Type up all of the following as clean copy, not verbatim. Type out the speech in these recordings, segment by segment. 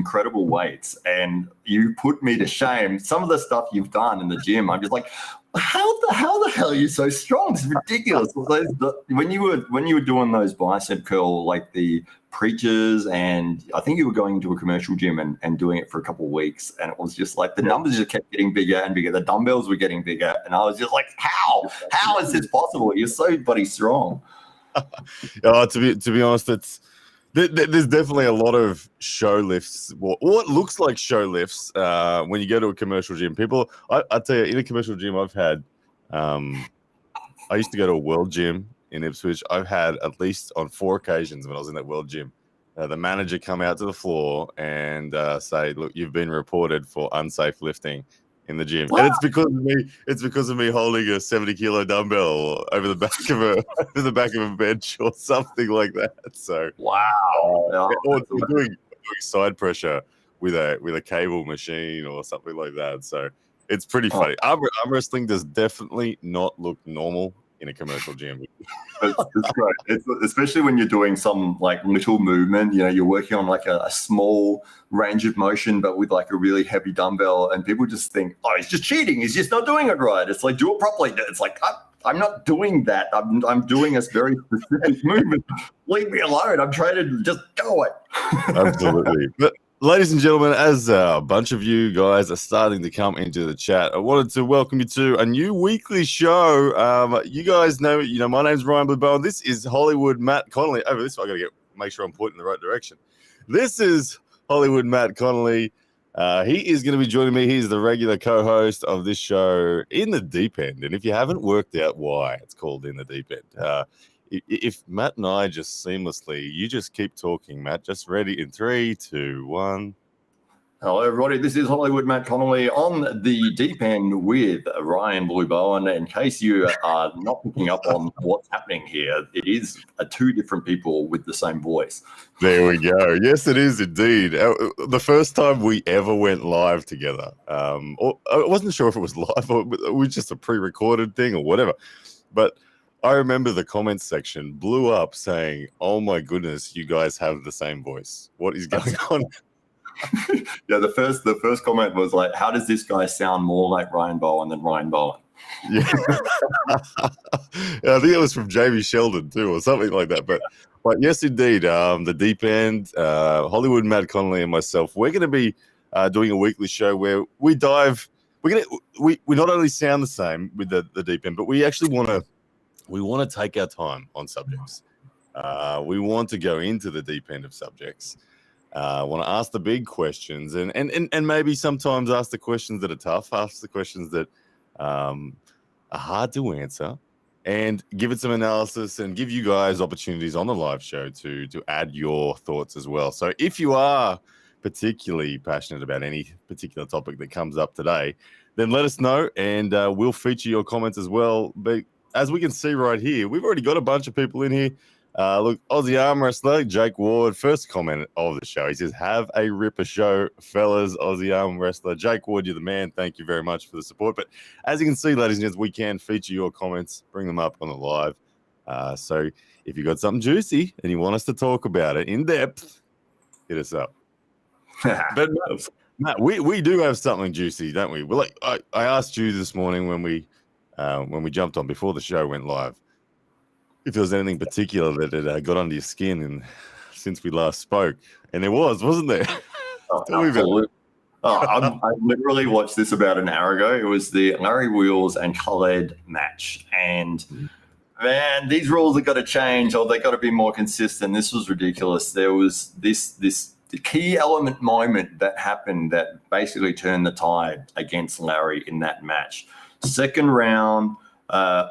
incredible weights, and you put me to shame. Some of the stuff you've done in the gym, I'm just like, how the hell are you so strong? It's ridiculous. When you were doing those bicep curl, like the preachers, and I think you were going into a commercial gym and doing it for a couple of weeks, and it was just like the numbers just kept getting bigger and bigger. The dumbbells were getting bigger, and I was just like, how is this possible? You're so bloody strong. To be honest, there's definitely a lot of show lifts. What looks like show lifts when you go to a commercial gym. People, I tell you, in a commercial gym I've had, I used to go to a world gym in Ipswich. I've had at least on 4 occasions when I was in that world gym, the manager come out to the floor and say, "Look, you've been reported for unsafe lifting in the gym." What? And it's because of me holding a 70-kilo dumbbell over the back of a bench or something like that. So wow. Or doing side pressure with a cable machine or something like that. So it's pretty funny. Arm wrestling does definitely not look normal in a commercial gym. It's great. Especially when you're doing some like little movement, you're working on like a small range of motion, but with like a really heavy dumbbell, and people just think, oh, he's just cheating. He's just not doing it right. It's like, do it properly. It's like, I'm not doing that. I'm doing a very specific movement. Leave me alone. I'm trying to just go it. Absolutely. But ladies and gentlemen, as a bunch of you guys are starting to come into the chat, I wanted to welcome you to a new weekly show. You guys know, my name's Ryan Blue Bowen. This is Hollywood Matt Connolly. Over this, I got to make sure I'm pointing in the right direction. This is Hollywood Matt Connolly. He is going to be joining me. He's the regular co-host of this show, In the Deep End. And if you haven't worked out why it's called In the Deep End, if Matt and I just seamlessly, you just keep talking, Matt. Just ready in 3, 2, 1. Hello, everybody. This is Hollywood Matt Connolly on the deep end with Ryan Blue Bowen. In case you are not picking up on what's happening here, it is 2 different people with the same voice. There we go. Yes, it is indeed. The first time we ever went live together, or I wasn't sure if it was live or it was just a pre-recorded thing or whatever, but I remember the comments section blew up saying, "Oh my goodness, you guys have the same voice. What is going on?" Yeah, the first comment was like, "How does this guy sound more like Ryan Bowen than Ryan Bowen?" Yeah. I think it was from Jamie Sheldon too, or something like that. But yes, indeed, the Deep End, Hollywood Matt Connolly and myself, we're going to be doing a weekly show where we dive. We not only sound the same with the Deep End, but we actually want to take our time on subjects. We want to go into the deep end of subjects. Want to ask the big questions and maybe sometimes ask the questions that are tough, ask the questions that are hard to answer, and give it some analysis and give you guys opportunities on the live show to add your thoughts as well. So if you are particularly passionate about any particular topic that comes up today, then let us know and we'll feature your comments as well. But as we can see right here, we've already got a bunch of people in here. Look, Aussie arm wrestler Jake Ward, first comment of the show. He says, "Have a ripper show, fellas." Aussie arm wrestler Jake Ward, you're the man. Thank you very much for the support. But as you can see, ladies and gents, we can feature your comments, bring them up on the live. So if you got something juicy and you want us to talk about it in depth, hit us up. But Matt, we do have something juicy, don't we? Well, like I asked you this morning when we jumped on before the show went live, if there was anything particular that had got under your skin and since we last spoke, and there wasn't there? Absolutely. I literally watched this about an hour ago. It was the Larry Wheels and Khaled match, and man, these rules have got to change, or they got to be more consistent. This was ridiculous. There was the key element moment that happened that basically turned the tide against Larry in that match. Second round,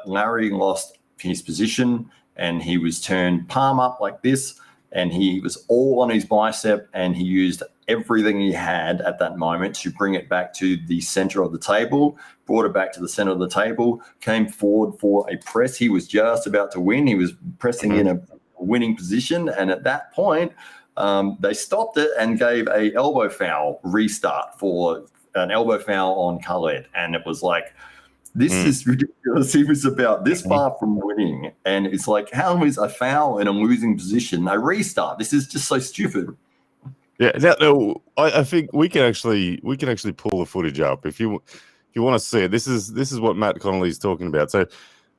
Larry lost his position and he was turned palm up like this, and he was all on his bicep, and he used everything he had at that moment to bring it back to the center of the table, brought it back to the center of the table, came forward for a press. He was just about to win. He was pressing in a winning position, and at that point they stopped it and gave a elbow foul restart for an elbow foul on Khaled, and it was like, this is ridiculous. He was about this far from winning. And it's like, how is a foul in a losing position a restart? This is just so stupid. Yeah, no, I think we can actually pull the footage up if you want to see it. This is what Matt Connolly is talking about. So,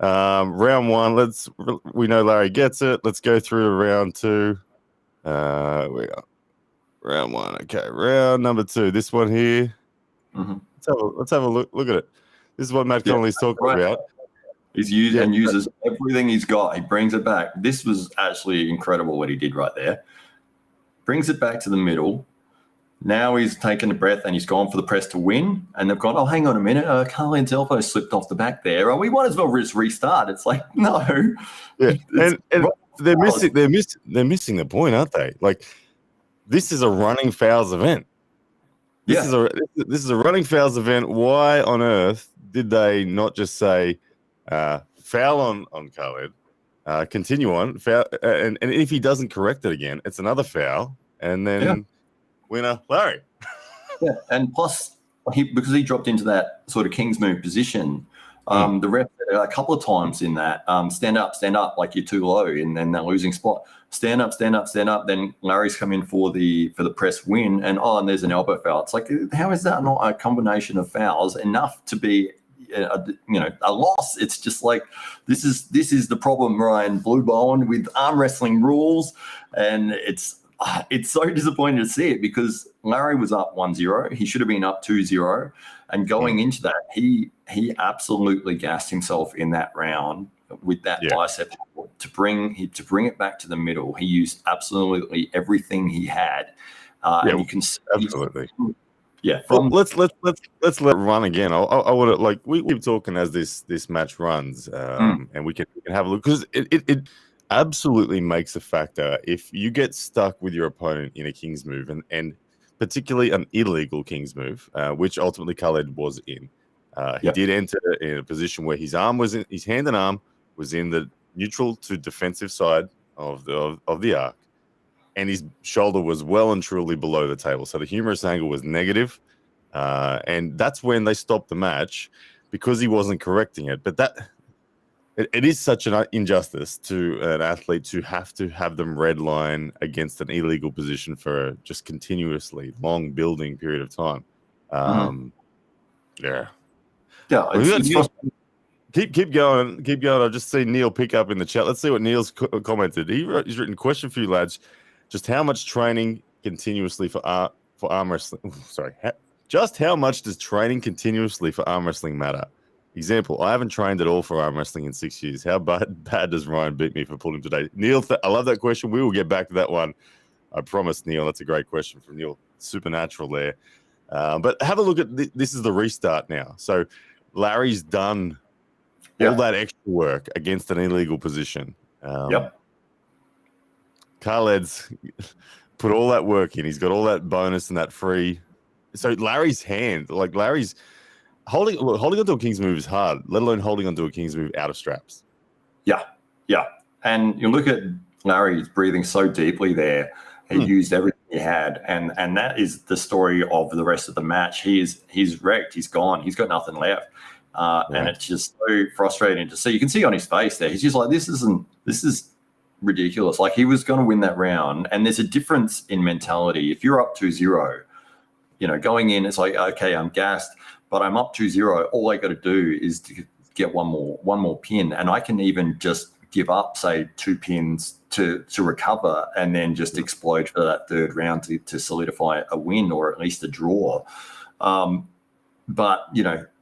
round one, we know Larry gets it. Let's go through to round two. We are round one. Okay, round number two. This one here. Mhm. Let's have a look. Look at it. This is what Matt Connolly's talking about. He's used and uses everything he's got. He brings it back. This was actually incredible what he did right there. Brings it back to the middle. Now he's taken a breath and he's gone for the press to win. And they've gone, oh, hang on a minute. Carlin's elbow slipped off the back there. Oh, we might as well just restart. It's like, no. Yeah, and they're missing the point, aren't they? Like, this is a running fouls event. This is a running fouls event. Why on earth did they not just say foul on Khaled, continue on, foul, and if he doesn't correct it again, it's another foul, and then winner Larry. Yeah, and plus because he dropped into that sort of king's move position, the ref a couple of times in that stand up like you're too low, and then that losing spot. Stand up. Then Larry's come in for the press win, and there's an elbow foul. It's like, how is that not a combination of fouls enough to be a loss? It's just like this is the problem, Ryan Blue Bowen, with arm wrestling rules, and it's so disappointing to see it because Larry was up 1-0. He should have been up 2-0, and going into that, he absolutely gassed himself in that round with that bicep to bring it back to the middle. He used absolutely everything he had, and you can see absolutely. Yeah. Let's let it run again. I want to, like, we keep talking as this match runs, and we can have a look because it absolutely makes a factor if you get stuck with your opponent in a king's move, and particularly an illegal king's move, which ultimately Khaled was in. He did enter in a position where his hand and arm was in the neutral to defensive side of the arc, and his shoulder was well and truly below the table. So the humorous angle was negative, and that's when they stopped the match because he wasn't correcting it. But it is such an injustice to an athlete to have them redline against an illegal position for just continuously long building period of time. Yeah, Keep going. I've just seen Neil pick up in the chat. Let's see what Neil's commented. He's written, question for you lads: just how much training continuously for arm wrestling? Sorry, just how much does training continuously for arm wrestling matter? Example: I haven't trained at all for arm wrestling in 6 years. How bad does Ryan beat me for pulling today? Neil, I love that question. We will get back to that one. I promise, Neil. That's a great question from Neil. Supernatural there. But have a look at this. Is the restart now? So Larry's done all that extra work against an illegal position. Khaled's put all that work in. He's got all that bonus and that free. So Larry's hand, like Larry's holding onto a king's move is hard, let alone holding onto a king's move out of straps. Yeah. And you look at Larry's breathing so deeply there. He used everything he had, and that is the story of the rest of the match. He's wrecked. He's gone. He's got nothing left. And it's just so frustrating to see. You can see on his face there. He's just like, this is ridiculous. Like, he was going to win that round. And there's a difference in mentality. If you're up 2-0, going in, it's like, okay, I'm gassed, but I'm up 2-0. All I got to do is to get one more pin. And I can even just give up, say, 2 pins to recover and then just explode for that third round to solidify a win or at least a draw. But,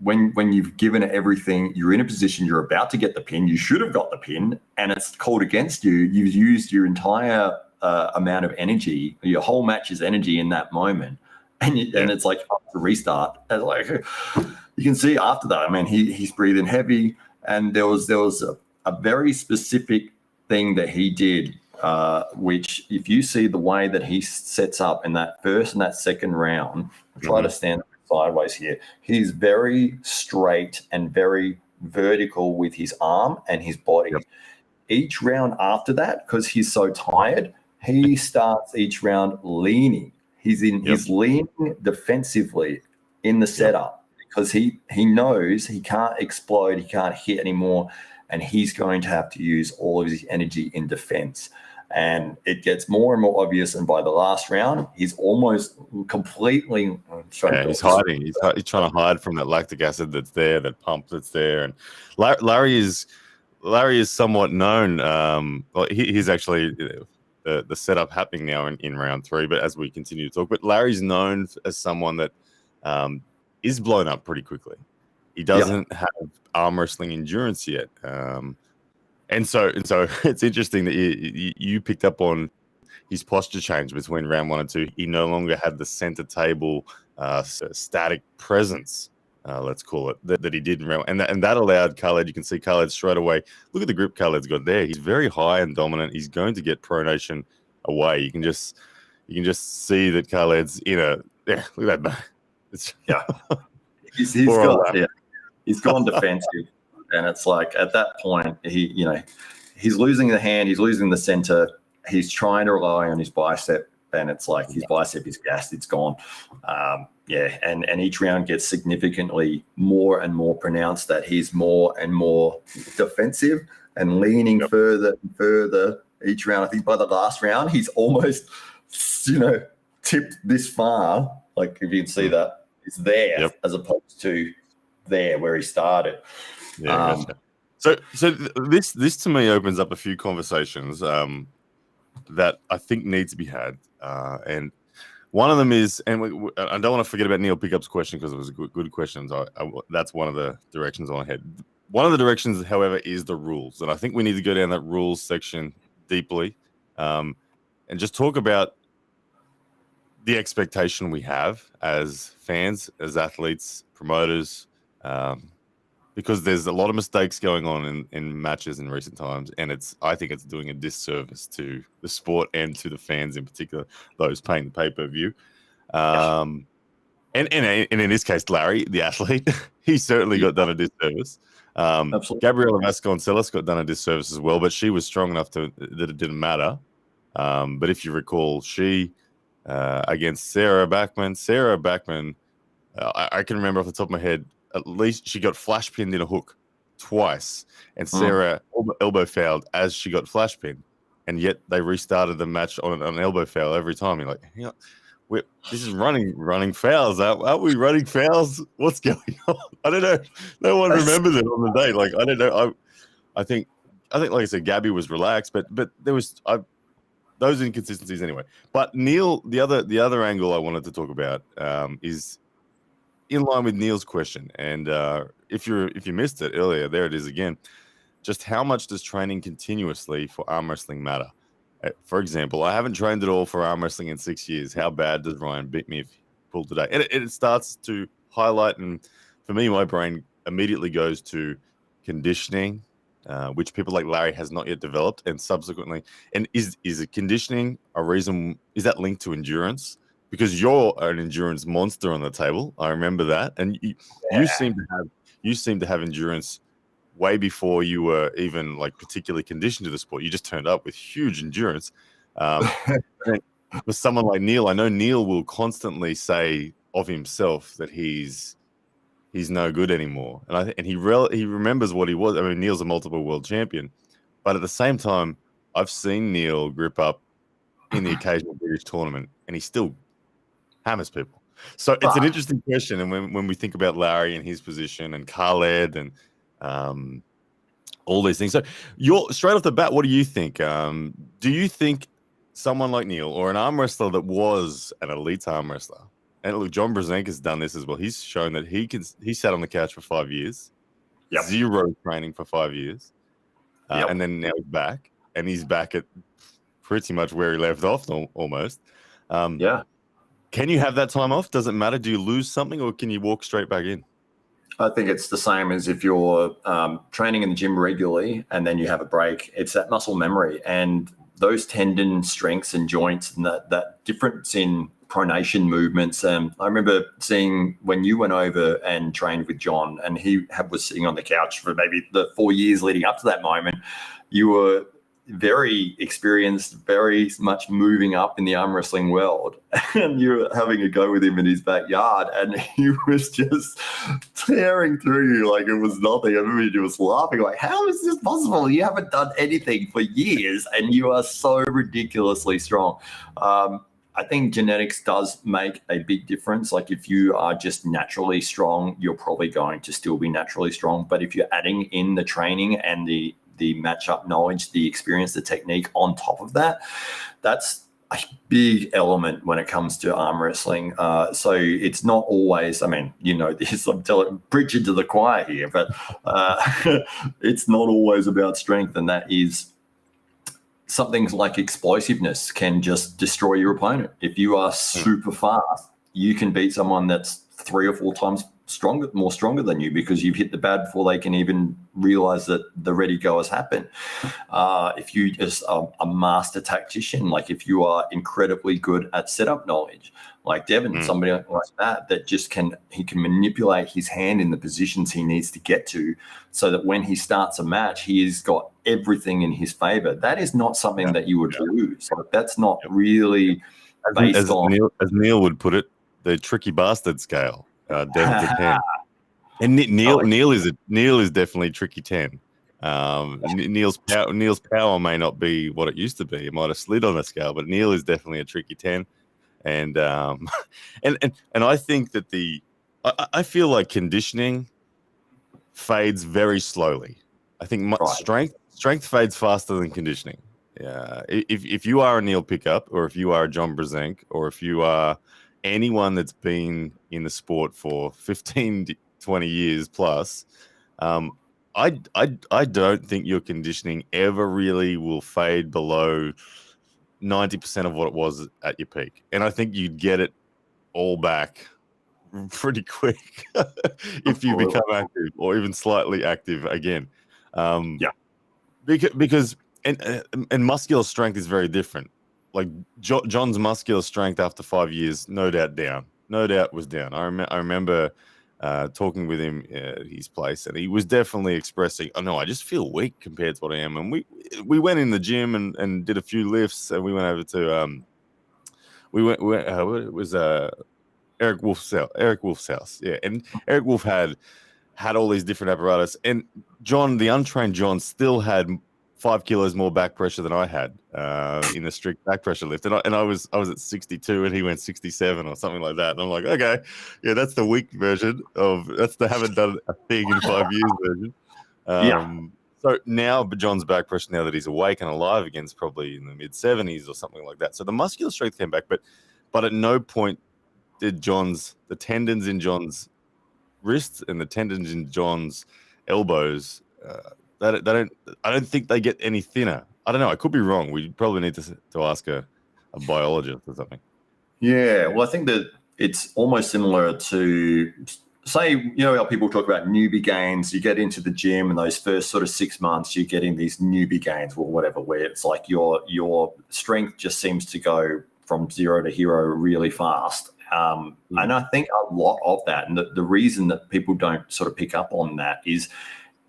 when you've given it everything, you're in a position, you're about to get the pin, you should have got the pin, and it's called against you. You've used your entire amount of energy, your whole match's energy in that moment. And it's like up to restart. And like, you can see after that, I mean, he's breathing heavy. And there was a very specific thing that he did, which if you see the way that he sets up in that first and that second round, try to stand sideways here. He's very straight and very vertical with his arm and his body. Each round after that, because he's so tired, he starts each round leaning. He's leaning defensively in the setup because he knows he can't explode, he can't hit anymore, and he's going to have to use all of his energy in defense. And it gets more and more obvious. And by the last round, he's almost completely he's hiding. He's trying to hide from that lactic acid that's there, that pump that's there. And Larry is somewhat known. Well, he's actually the setup happening now in round 3. But as we continue to talk, but Larry's known as someone that is blown up pretty quickly. He doesn't have arm wrestling endurance yet. And so it's interesting that you picked up on his posture change between round 1 and 2. He no longer had the center table static presence, let's call it, that he did in round 1. And that allowed Khaled, you can see Khaled straight away. Look at the grip Khaled's got there. He's very high and dominant. He's going to get pronation away. You can just see that Khaled's in a look at that. He's gone defensive. And it's like at that point, he's losing the hand, he's losing the center, he's trying to rely on his bicep, and it's like his bicep is gassed, it's gone. And each round gets significantly more and more pronounced that he's more and more defensive and leaning further and further each round. I think by the last round, he's almost, tipped this far. Like if you can see that, it's there as opposed to there where he started. Yeah. So this to me opens up a few conversations that I think need to be had, and one of them is, and I don't want to forget about Neil Pickup's question because it was a good question. So that's one of the directions I want to head. One of the directions, however, is the rules, and I think we need to go down that rules section deeply, and just talk about the expectation we have as fans, as athletes, promoters. Because there's a lot of mistakes going on in matches in recent times, and I think it's doing a disservice to the sport and to the fans in particular, those paying the pay-per-view. And in this case, Larry, the athlete, he certainly got done a disservice. Gabriela Vasconcelos got done a disservice as well, but she was strong enough that it didn't matter. But if you recall, she against Sarah Backman, I can remember off the top of my head, at least she got flash pinned in a hook twice, and Sarah elbow fouled as she got flash pinned, and yet they restarted the match on an elbow foul every time. You're like, this is running fouls. Aren't we running fouls? What's going on? I don't know. No one remembers it on the day. Like, I don't know. I think, like I said, Gabby was relaxed, but there was those inconsistencies anyway. But Neil, the other angle I wanted to talk about is in line with Neil's question, and if you missed it earlier, there it is again. Just how much does training continuously for arm wrestling matter? For example, I haven't trained at all for arm wrestling in 6 years. How bad does Ryan beat me if he pulled today? And it starts to highlight, and for me, my brain immediately goes to conditioning, which people like Larry has not yet developed, and subsequently, and is it conditioning a reason? Is that linked to endurance? Because you're an endurance monster on the table. I remember that. And you seem to have endurance way before you were even like particularly conditioned to the sport. You just turned up with huge endurance. With someone like Neil, I know Neil will constantly say of himself that he's no good anymore. And he remembers what he was. I mean, Neil's a multiple world champion, but at the same time, I've seen Neil grip up in the occasional British tournament, and he still hammers people. So it's an interesting question. And when we think about Larry and his position and Khaled and all these things. So you're straight off the bat, what do you think? Do you think someone like Neil or an arm wrestler that was an elite arm wrestler, and look, John Brzenk has done this as well. He's shown that he sat on the couch for 5 years, zero training for 5 years. And then now he's back, and he's back at pretty much where he left off almost. Can you have that time off? Does it matter? Do you lose something, or can you walk straight back in? I think it's the same as if you're training in the gym regularly and then you have a break. It's that muscle memory and those tendon strengths and joints and that difference in pronation movements. I remember seeing when you went over and trained with John, and he was sitting on the couch for maybe the 4 years leading up to that moment. You were very experienced, very much moving up in the arm wrestling world, and you're having a go with him in his backyard, and he was just tearing through you like it was nothing. Everybody was laughing like, how is this possible? You haven't done anything for years and you are so ridiculously strong. I think genetics does make a big difference. Like if you are just naturally strong, you're probably going to still be naturally strong. But if you're adding in the training and the matchup knowledge, the experience, the technique on top of that, that's a big element when it comes to arm wrestling. So it's not always, I mean, you know this, I'm preaching to the choir here, but it's not always about strength, and that is something like explosiveness can just destroy your opponent. If you are super fast, you can beat someone that's 3 or 4 times more stronger than you because you've hit the pad before they can even realize that the ready go has happened. If you just a master tactician, like if you are incredibly good at setup knowledge, like Devon, somebody like that just he can manipulate his hand in the positions he needs to get to so that when he starts a match, he has got everything in his favor. That is not something that you would lose. Like, that's not really based on... As Neil would put it, the tricky bastard scale. Devon's a 10. And Neil is definitely tricky 10. Neil's power may not be what it used to be. It might have slid on the scale, but Neil is definitely a tricky 10. And I think that I feel like conditioning fades very slowly. I think strength fades faster than conditioning. Yeah, if you are a Neil Pickup, or if you are a John Brzenk, or if you are anyone that's been in the sport for 15, 20 years plus, I don't think your conditioning ever really will fade below 90% of what it was at your peak. And I think you'd get it all back pretty quick if you become active or even slightly active again. Because muscular strength is very different. Like John's muscular strength after 5 years, no doubt was down. I remember talking with him at his place, and he was definitely expressing, "Oh no, I just feel weak compared to what I am." And we went in the gym and did a few lifts, and we went over to it was Eric Wolf's house. Yeah, and Eric Wolf had all these different apparatus, and John, the untrained John, still had 5 kilos more back pressure than I had in the strict back pressure lift, and I was at 62 and he went 67 or something like that, and I'm like, okay, yeah, that's the weak version that's the haven't done a thing in 5 years version. So now, but John's back pressure, now that he's awake and alive again, is probably in the mid 70s or something like that. So the muscular strength came back, but at no point did the tendons in John's wrists and the tendons in John's elbows. I don't think they get any thinner. I don't know. I could be wrong. We probably need to ask a biologist or something. Yeah, well, I think that it's almost similar to, say, you know how people talk about newbie gains. You get into the gym and those first sort of 6 months, you're getting these newbie gains or whatever, where it's like your strength just seems to go from 0 to hero really fast. And I think a lot of that, and the reason that people don't sort of pick up on that is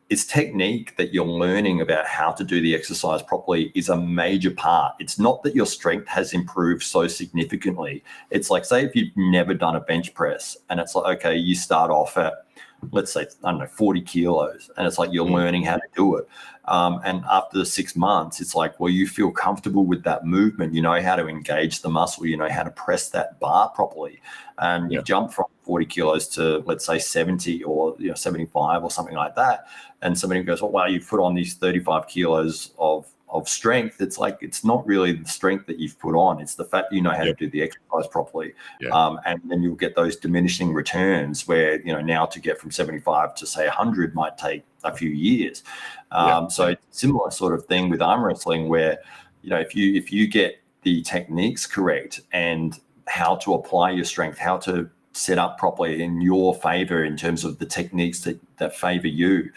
it's technique that you're learning about how to do the exercise properly is a major part. It's not that your strength has improved so significantly. It's like, say, if you've never done a bench press and it's like, okay, you start off at, let's say, I don't know, 40 kilos, and it's like you're learning how to do it. And after the 6 months, it's like, well, you feel comfortable with that movement. You know how to engage the muscle. You know how to press that bar properly. And you jump from 40 kilos to, let's say, 70 or 75 or something like that. And somebody goes, well, wow, you've put on these 35 kilos of strength. It's like, it's not really the strength that you've put on. It's the fact you know how to do the exercise properly. And then you'll get those diminishing returns where, now to get from 75 to, say, 100 might take a few years. So it's a similar sort of thing with arm wrestling where, if you get the techniques correct and how to apply your strength, how to set up properly in your favor in terms of the techniques that favor you,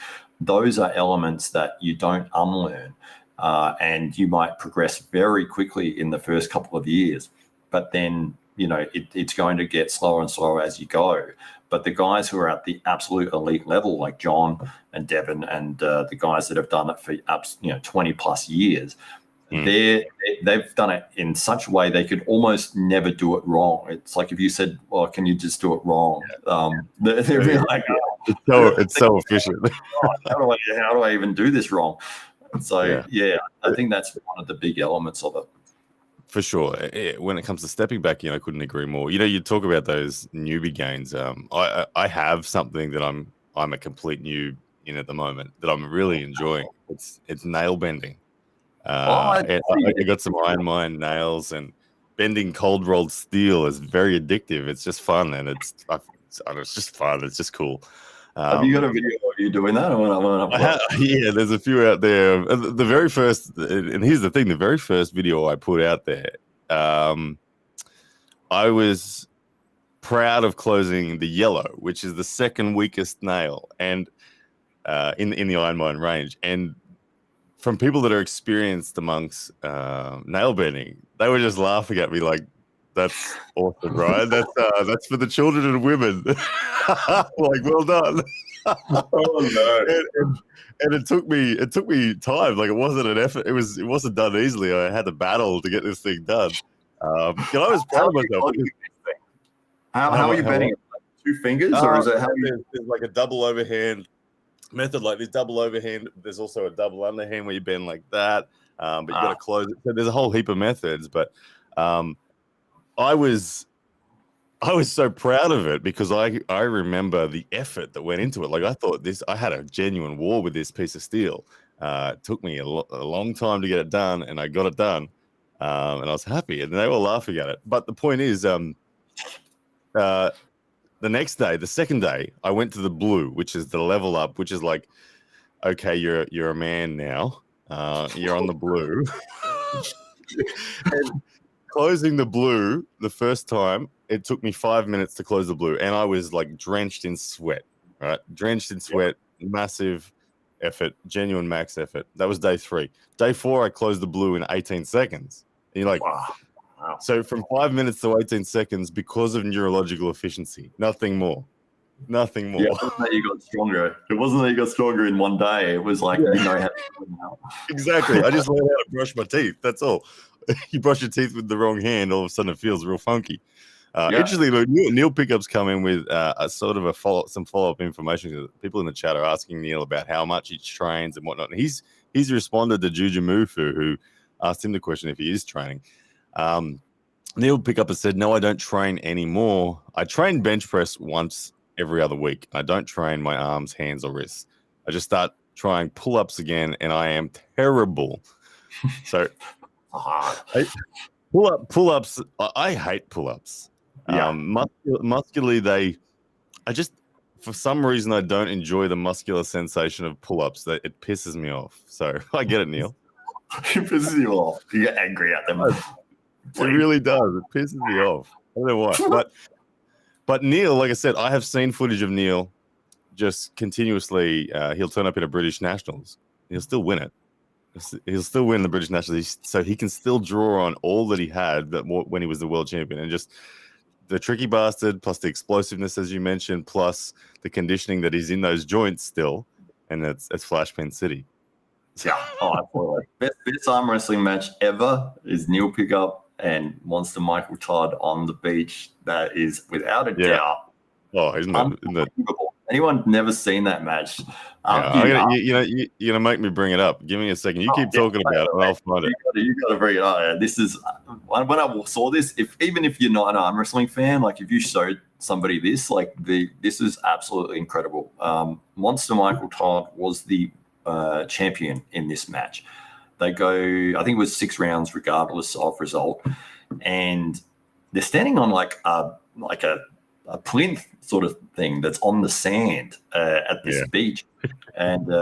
those are elements that you don't unlearn. And you might progress very quickly in the first couple of years. But then, it's going to get slower and slower as you go. But the guys who are at the absolute elite level, like John and Devon and the guys that have done it for 20 plus years, they've done it in such a way they could almost never do it wrong. It's like if you said, "Well, can you just do it wrong?" They'd be like, it's so efficient. how do I even do this wrong? So I think that's one of the big elements of it. For sure. When it comes to stepping back, I couldn't agree more. You talk about those newbie gains. I have something that I'm a complete noob in at the moment that I'm really enjoying. It's nail bending. I got some Iron Mine nails, and bending cold rolled steel is very addictive. It's just fun, and it's just fun. It's just cool. Have you got a video of you doing that? Yeah, there's a few out there. The very first, and here's the thing: the very first video I put out there, I was proud of closing the yellow, which is the second weakest nail, and in the Iron Mine range. And from people that are experienced amongst nail bending, they were just laughing at me like, "That's awesome, right? That's for the children and women." Like, well done. Oh no! And it took me time. Like, it wasn't an effort. It wasn't done easily. I had to battle to get this thing done. I was proud of myself. How are you bending it? Like 2 fingers, or is it how you? There's like a double overhand method, like this double overhand. There's also a double underhand where you bend like that, but you got to close it. So there's a whole heap of methods. But I was so proud of it because I remember the effort that went into it. Like, I had a genuine war with this piece of steel. It took me a long time to get it done, and I got it done, and I was happy. And they were laughing at it. But the point is, the next day, the second day, I went to the blue, which is the level up, which is like, okay, you're a man now. You're on the blue. And closing the blue the first time, it took me 5 minutes to close the blue, and I was like drenched in sweat, right? Drenched in sweat, massive effort, genuine max effort. That was day 3. Day 4, I closed the blue in 18 seconds. And you're like, wow. So from 5 minutes to 18 seconds because of neurological efficiency, nothing more. Nothing more. Yeah, it wasn't that you got stronger. It wasn't that you got stronger in one day. It was like you know how to do it now. Exactly. I just learned how to brush my teeth. That's all. You brush your teeth with the wrong hand, all of a sudden it feels real funky. Interestingly, Neil Pickup's come in with a sort of some follow-up information. People in the chat are asking Neil about how much he trains and whatnot. And he's responded to Juju Mufu, who asked him the question if he is training. Neil Pickup has said, "No, I don't train anymore. I train bench press once every other week. I don't train my arms, hands, or wrists. I just start trying pull-ups again, and I am terrible." So pull-ups, I hate pull-ups. Muscularly, for some reason, I don't enjoy the muscular sensation of pull-ups. That it pisses me off. So I get it, Neil. It pisses you off. You get angry at them. It really does. It pisses me off. I don't know why. But Neil, like I said, I have seen footage of Neil just continuously. He'll turn up in a British Nationals. He'll still win it. He'll still win the British Nationals. So he can still draw on all that he had when he was the world champion. And just the tricky bastard, plus the explosiveness, as you mentioned, plus the conditioning that he's in those joints still. And it's Flashpen City. Yeah. Oh, absolutely. Best arm wrestling match ever is Neil Pickup and Monster Michael Todd on the beach. That is without a doubt. Oh, isn't that? Anyone never seen that match? You're gonna make me bring it up. Give me a second. You keep talking about it, and I'll find it. You got to bring it up. This is when I saw this. Even if you're not an arm wrestling fan, like if you showed somebody this, this is absolutely incredible. Monster Michael Todd was the champion in this match. They go, I think it was 6 rounds regardless of result, and they're standing on like a plinth sort of thing that's on the sand at this beach. And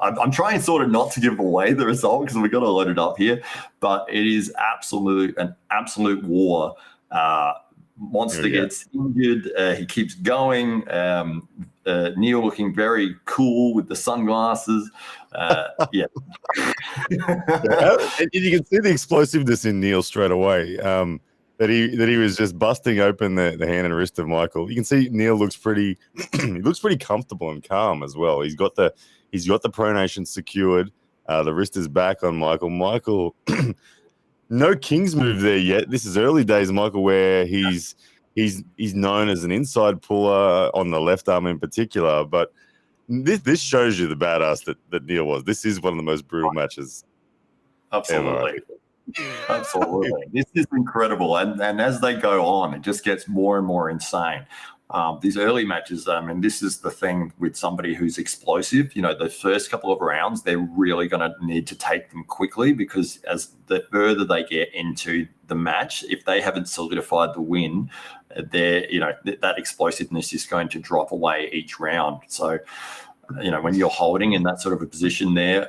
I'm trying sort of not to give away the result because we've got to load it up here, but it is an absolute war. Monster gets injured. He keeps going. Neil looking very cool with the sunglasses. And you can see the explosiveness in Neil straight away. that he was just busting open the hand and wrist of Michael. You can see Neil looks pretty he looks pretty comfortable and calm as well. He's got the pronation secured. The wrist is back on Michael. Michael, no King's move there yet. This is early days, Michael, where he's known as an inside puller on the left arm in particular. But this shows you the badass that Neil was. This is one of the most brutal matches. Absolutely. Ever. Absolutely. This is incredible. And as they go on, it just gets more and more insane. These early matches, and this is the thing with somebody who's explosive, the first couple of rounds, they're really going to need to take them quickly, because as the further they get into the match, if they haven't solidified the win, that explosiveness is going to drop away each round. So, when you're holding in that sort of a position there,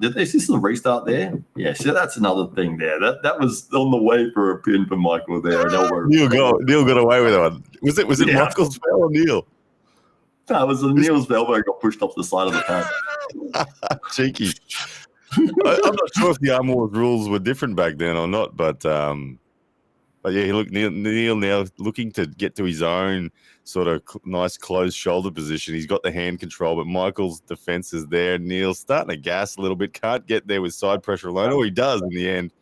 is this the restart there? Yeah, so that's another thing there. That was on the way for a pin for Michael there. Neil got away with it. Was it Michael's foul or Neil? No, it was Neil's elbow got pushed off the side of the pad. Cheeky. I'm not sure if the Arm Wars rules were different back then or not, but yeah, Neil now looking to get to his own sort of nice closed shoulder position. He's got the hand control, but Michael's defense is there. Neil's starting to gas a little bit, can't get there with side pressure alone, or he does in the end.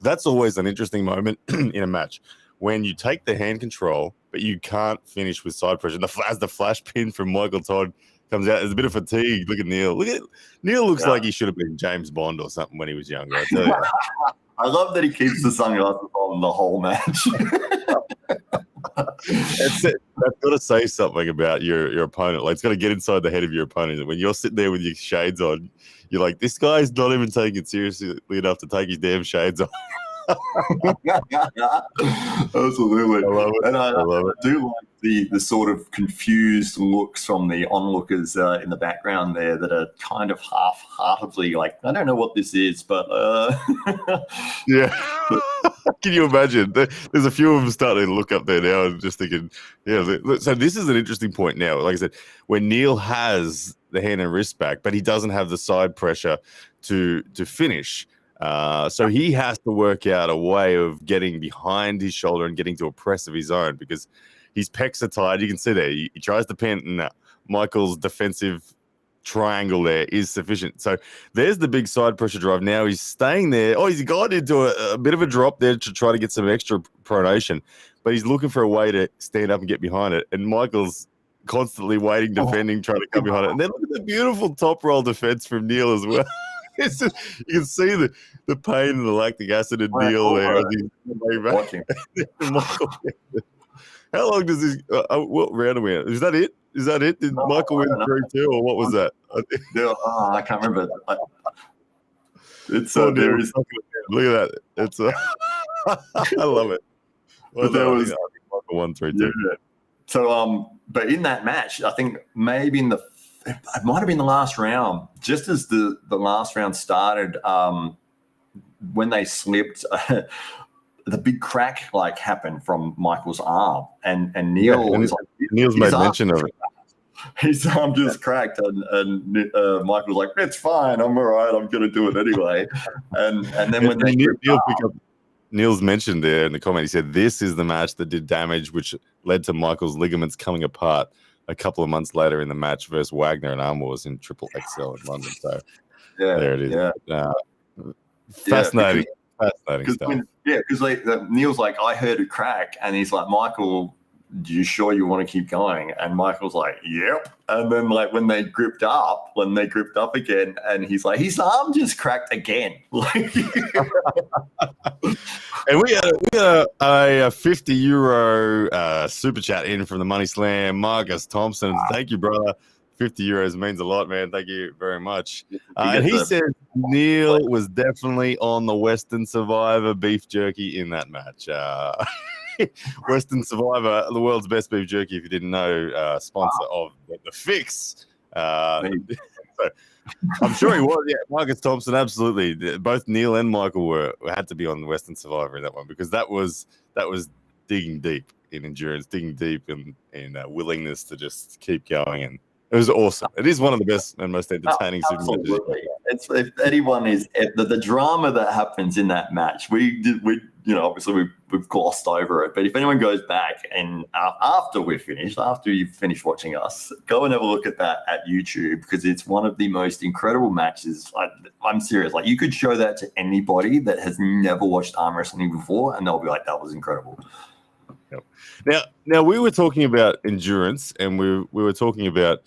That's always an interesting moment in a match, when you take the hand control, but you can't finish with side pressure. As the flash pin from Michael Todd comes out, there's a bit of fatigue. Look at Neil. Neil looks like he should have been James Bond or something when he was younger, I tell you. I love that he keeps the sunglasses on the whole match. I've got to say something about your opponent. Like, it's got to get inside the head of your opponent. When you're sitting there with your shades on, you're like, this guy's not even taking it seriously enough to take his damn shades off. Absolutely. I love it. And I love it. do like the sort of confused looks from the onlookers in the background there, that are kind of half-heartedly like, I don't know what this is, but yeah. Can you imagine? There's a few of them starting to look up there now and just thinking, yeah. So this is an interesting point now. Like I said, when Neil has the hand and wrist back, but he doesn't have the side pressure to finish. So he has to work out a way of getting behind his shoulder and getting to a press of his own, because his pecs are tied. You can see there. He tries to pin, and Michael's defensive triangle there is sufficient. So there's the big side pressure drive. Now he's staying there. Oh, he's got into a bit of a drop there to try to get some extra pronation, but he's looking for a way to stand up and get behind it. And Michael's constantly waiting, defending, trying to come behind it. And then look at the beautiful top roll defense from Neil as well. It's just, you can see the pain and the lactic acid in Neil there. As he's watching. How long does this? What round are we at? Is that it? Did Michael win 3-2, or what was that? I can't remember. It's there is. Look at that. It's I love it. Well, there was Michael 1-3-2. Yeah. So but in that match, I think maybe it might have been the last round, just as the last round started, when they slipped, the big crack happened from Michael's arm, and Neil was Neil's made mention of it. His arm just cracked, and Michael was like, "It's fine, I'm all right, I'm going to do it anyway." And then when they Neil's mentioned there in the comment, he said, "This is the match that did damage, which led to Michael's ligaments coming apart a couple of months later in the match versus Wagner and Arm Wars in Triple XL in London." So there it is. Yeah. Fascinating. Fascinating stuff. Because Neil's like, I heard a crack, and he's like, Michael, you sure you want to keep going? And Michael's like, yep. And then when they gripped up again, and he's like, his arm just cracked again. And we had a €50 super chat in from the Money Slam, Marcus Thompson. Thank you, brother. €50 means a lot, man. Thank you very much. And he said Neil was definitely on the Western Survivor beef jerky in that match. Western Survivor, the world's best beef jerky, if you didn't know, sponsor of the Fix. So I'm sure he was. Yeah, Marcus Thompson, absolutely. Both Neil and Michael had to be on the Western Survivor in that one, because that was digging deep in endurance, digging deep in willingness to just keep going. And it was awesome. It is one of the best and most entertaining super matches. It's, if anyone is the drama that happens in that match, we obviously we've glossed over it. But if anyone goes back and after you've finished watching us, go and have a look at that at YouTube, because it's one of the most incredible matches. I'm serious. Like, you could show that to anybody that has never watched arm wrestling before, and they'll be like, that was incredible. Now we were talking about endurance, and we were talking about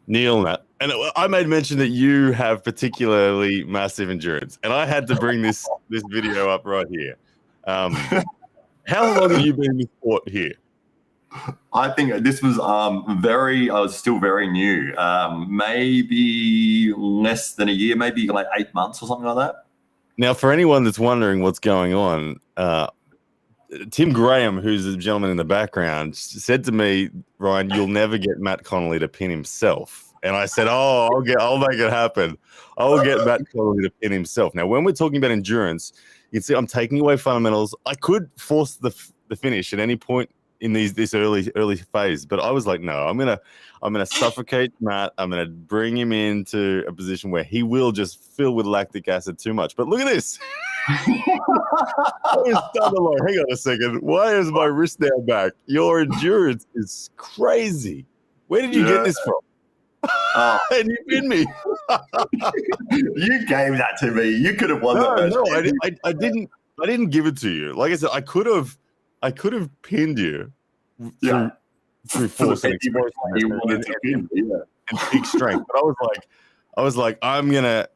Neil, and I made mention that you have particularly massive endurance, and I had to bring this video up right here. How long have you been in the sport here? I think this was I was still very new, maybe less than a year, maybe like 8 months or something like that. Now, for anyone that's wondering what's going on, Tim Graham, who's the gentleman in the background, said to me, Ryan, you'll never get Matt Connolly to pin himself. And I said, I'll make it happen. I'll get Matt Connolly to pin himself. Now, when we're talking about endurance, you can see I'm taking away fundamentals. I could force the finish at any point in this early phase, but I was like, no, I'm gonna suffocate Matt. I'm gonna bring him into a position where he will just fill with lactic acid too much. But look at this. Hang on a second. Why is my wrist now back? Your endurance is crazy. Where did you get this from? And you pinned me. You gave that to me. You could have won that. No, I didn't give it to you. Like I said, I could have pinned you through force and explosion and big strength. But I was like, I'm gonna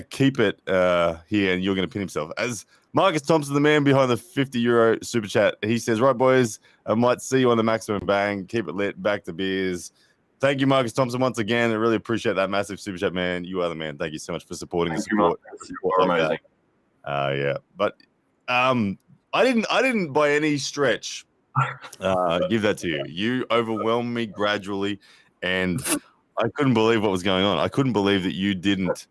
keep it here, and you're gonna pin himself. As Marcus Thompson, the man behind the €50 super chat, he says, right, boys, I might see you on the Maximum Bang. Keep it lit. Back to beers. Thank you, Marcus Thompson, once again. I really appreciate that massive super chat, man. You are the man. Thank you so much for supporting the support. Amazing. Yeah, but I didn't by any stretch give that to you. You overwhelmed me gradually, and I couldn't believe what was going on. I couldn't believe that you didn't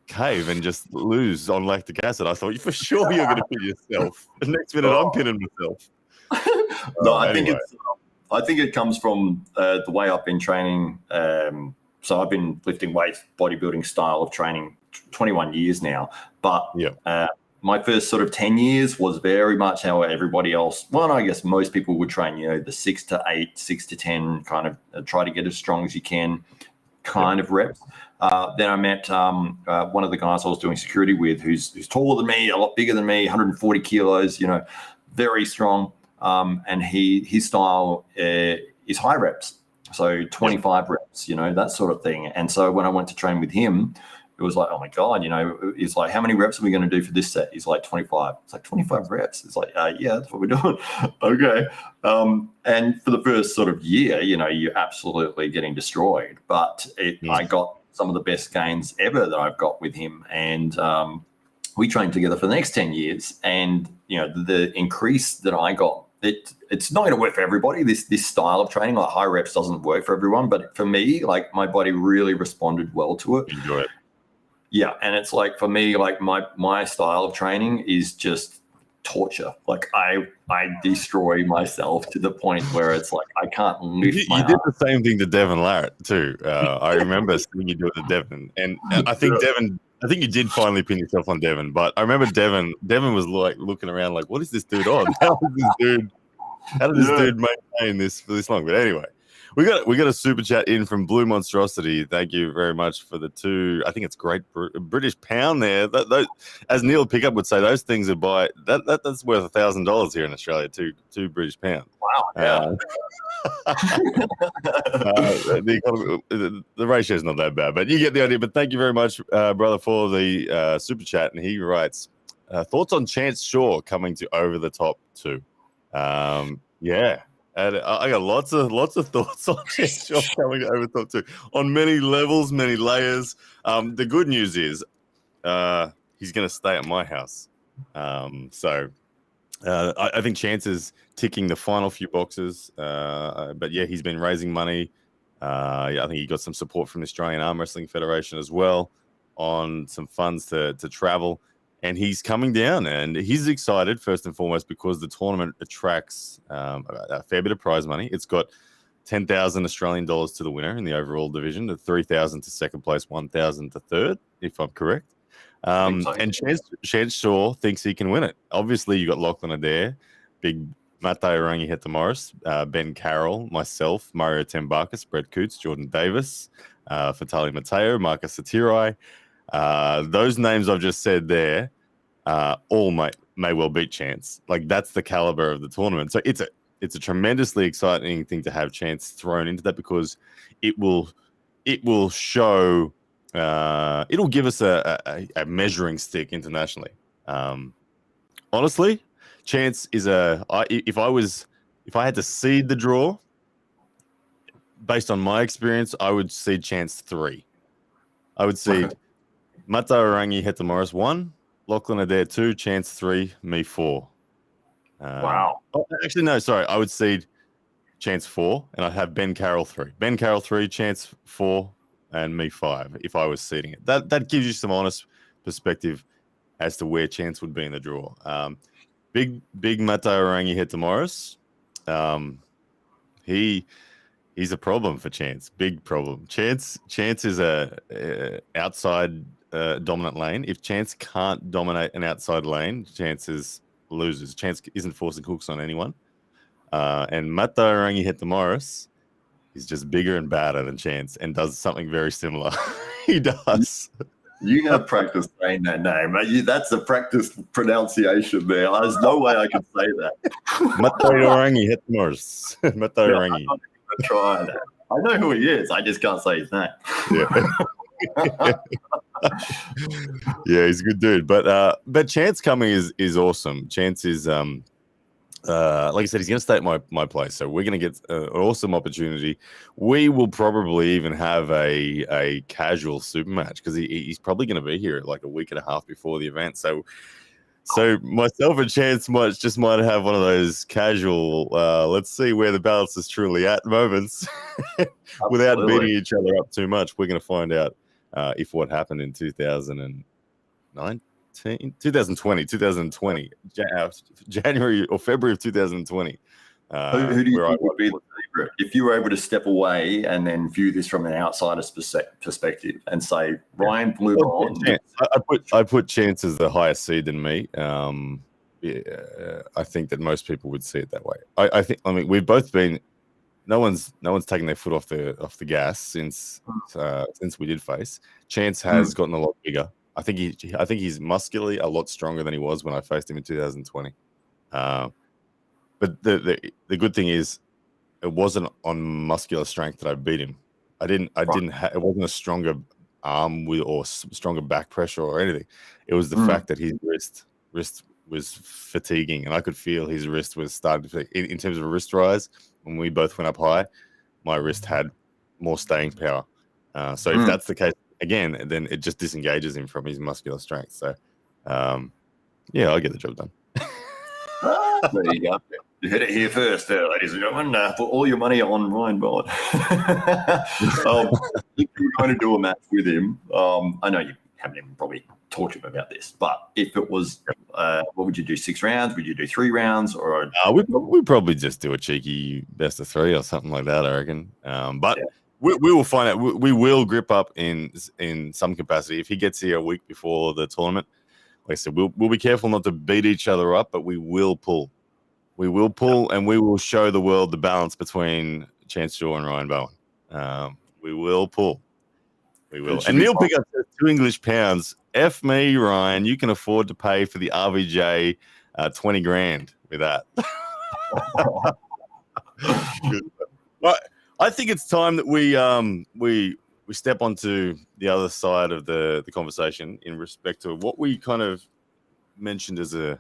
cave and just lose on lactic acid. I thought for sure you're going to pin yourself. The next minute, I'm pinning myself. I think it comes from the way I've been training. So I've been lifting weights, bodybuilding style of training, 21 years now. But my first sort of 10 years was very much how everybody else, well, I guess most people would train, the 6 to 8, 6 to 10, kind of try to get as strong as you can kind of reps. Then I met one of the guys I was doing security with who's taller than me, a lot bigger than me, 140 kilos, very strong. And his style is high reps. So 25 reps, that sort of thing. And so when I went to train with him, it was like, oh my God, he's like, how many reps are we going to do for this set? He's like, 25. It's like 25 reps. It's like, yeah, that's what we're doing. Okay. And for the first sort of year, you're absolutely getting destroyed. But I got some of the best gains ever that I've got with him. And we trained together for the next 10 years. And, the increase that I got, it's not going to work for everybody. This style of training, like high reps, doesn't work for everyone. But for me, like my body really responded well to it. Enjoy it. Yeah, and it's like for me, like my style of training is just torture. Like I destroy myself to the point where it's like I can't lift my arm. You did the same thing to Devon Larratt too. I remember seeing you do it to Devon, and I think you did finally pin yourself on Devon. But I remember Devon was like looking around like, what is this dude on? How did this dude maintain this for this long? But anyway. We got a super chat in from Blue Monstrosity. Thank you very much for the two. I think it's great British pound there. As Neil Pickup would say, those things are that's worth $1,000 here in Australia. Two British pounds. Wow. Yeah. The ratio is not that bad, but you get the idea. But thank you very much, brother, for the super chat. And he writes, thoughts on Chance Shaw coming to Over the Top 2? Yeah. And I got lots of thoughts on Chance Shaw coming to Over the Top 2 on many levels, many layers. The good news is he's going to stay at my house. So I think Chance is ticking the final few boxes. But yeah, he's been raising money. I think he got some support from the Australian Arm Wrestling Federation as well on some funds to travel. And he's coming down, and he's excited, first and foremost, because the tournament attracts a fair bit of prize money. It's got 10,000 Australian dollars to the winner in the overall division, 3,000 to second place, 1,000 to third, if I'm correct. And Chance Shaw thinks he can win it. Obviously, you got Lachlan Adair, big Matteo Rangi Heta-Morris, Ben Carroll, myself, Mario Tembakis, Brett Coots, Jordan Davis, Fatali Mateo, Marcus Satirai. Those names I've just said there all may well beat Chance. Like, that's the caliber of the tournament. So it's a tremendously exciting thing to have Chance thrown into that, because it will show, it'll give us a measuring stick internationally. Honestly, Chance is if I had to seed the draw based on my experience, I would seed Chance 3. I would seed Matteo Rangi Heta-Morris 1, Lachlan Adair 2, Chance 3, me 4. Wow. Actually, no, sorry. I would seed Chance 4, and I'd have Ben Carroll 3. Ben Carroll 3, Chance 4, and me 5 if I was seeding it. That gives you some honest perspective as to where Chance would be in the draw. Big Matteo Rangi Heta-Morris. He's a problem for Chance. Big problem. Chance is a outside dominant lane. If Chance can't dominate an outside lane, Chance loses. Chance isn't forcing hooks on anyone. And Matteo Rangi Heta-Morris is just bigger and badder than Chance and does something very similar. He does. You have practiced saying that name. That's a practiced pronunciation there. There's no way I can say that. Matteo Rangi Heta-Morris. Matteo Rangi. Try that. I know who he is. I just can't say his name. Yeah. Yeah, he's a good dude. But Chance coming is awesome. Chance is like I said, he's going to stay at my place, so we're going to get an awesome opportunity. We will probably even have a casual super match, because he's probably going to be here like a week and a half before the event. So myself and Chance might have one of those casual, let's see where the balance is truly at moments, without beating each other up too much. We're going to find out if what happened in 2020, January or February of 2020. Who do you think would be the favorite? If you were able to step away and then view this from an outsider's perspective and say, Ryan blew on. I put Chance as the highest seed than me. I think that most people would see it that way. I mean, we've both been. No one's taken their foot off the gas since we did face. Chance has gotten a lot bigger. I think he's muscularly a lot stronger than he was when I faced him in 2020. But the good thing is, it wasn't on muscular strength that I beat him. It wasn't a stronger arm or stronger back pressure or anything. It was the fact that his wrist was fatiguing, and I could feel his wrist was starting to, in terms of a wrist rise. When we both went up high, my wrist had more staying power. So if that's the case again, then it just disengages him from his muscular strength. So, yeah, I'll get the job done. There you go. You heard it here first, ladies and gentlemen. Put all your money on Ryan Bowen. If you're going to do a match with him, I know you haven't even probably talked to him about this, but if it was, what would you do? 6 rounds? Would you do 3 rounds? Or we'd probably just do a cheeky best of 3 or something like that, I reckon. But we will find out. We will grip up in some capacity if he gets here a week before the tournament. Like I said, we'll be careful not to beat each other up, but we will pull. We will pull, and we will show the world the balance between Chance Shaw and Ryan Bowen. We will pull. We will. And Neil Pickup says 2 English pounds. F me, Ryan. You can afford to pay for the RVJ 20 grand with that. But I think it's time that we step onto the other side of the conversation in respect to what we kind of mentioned as a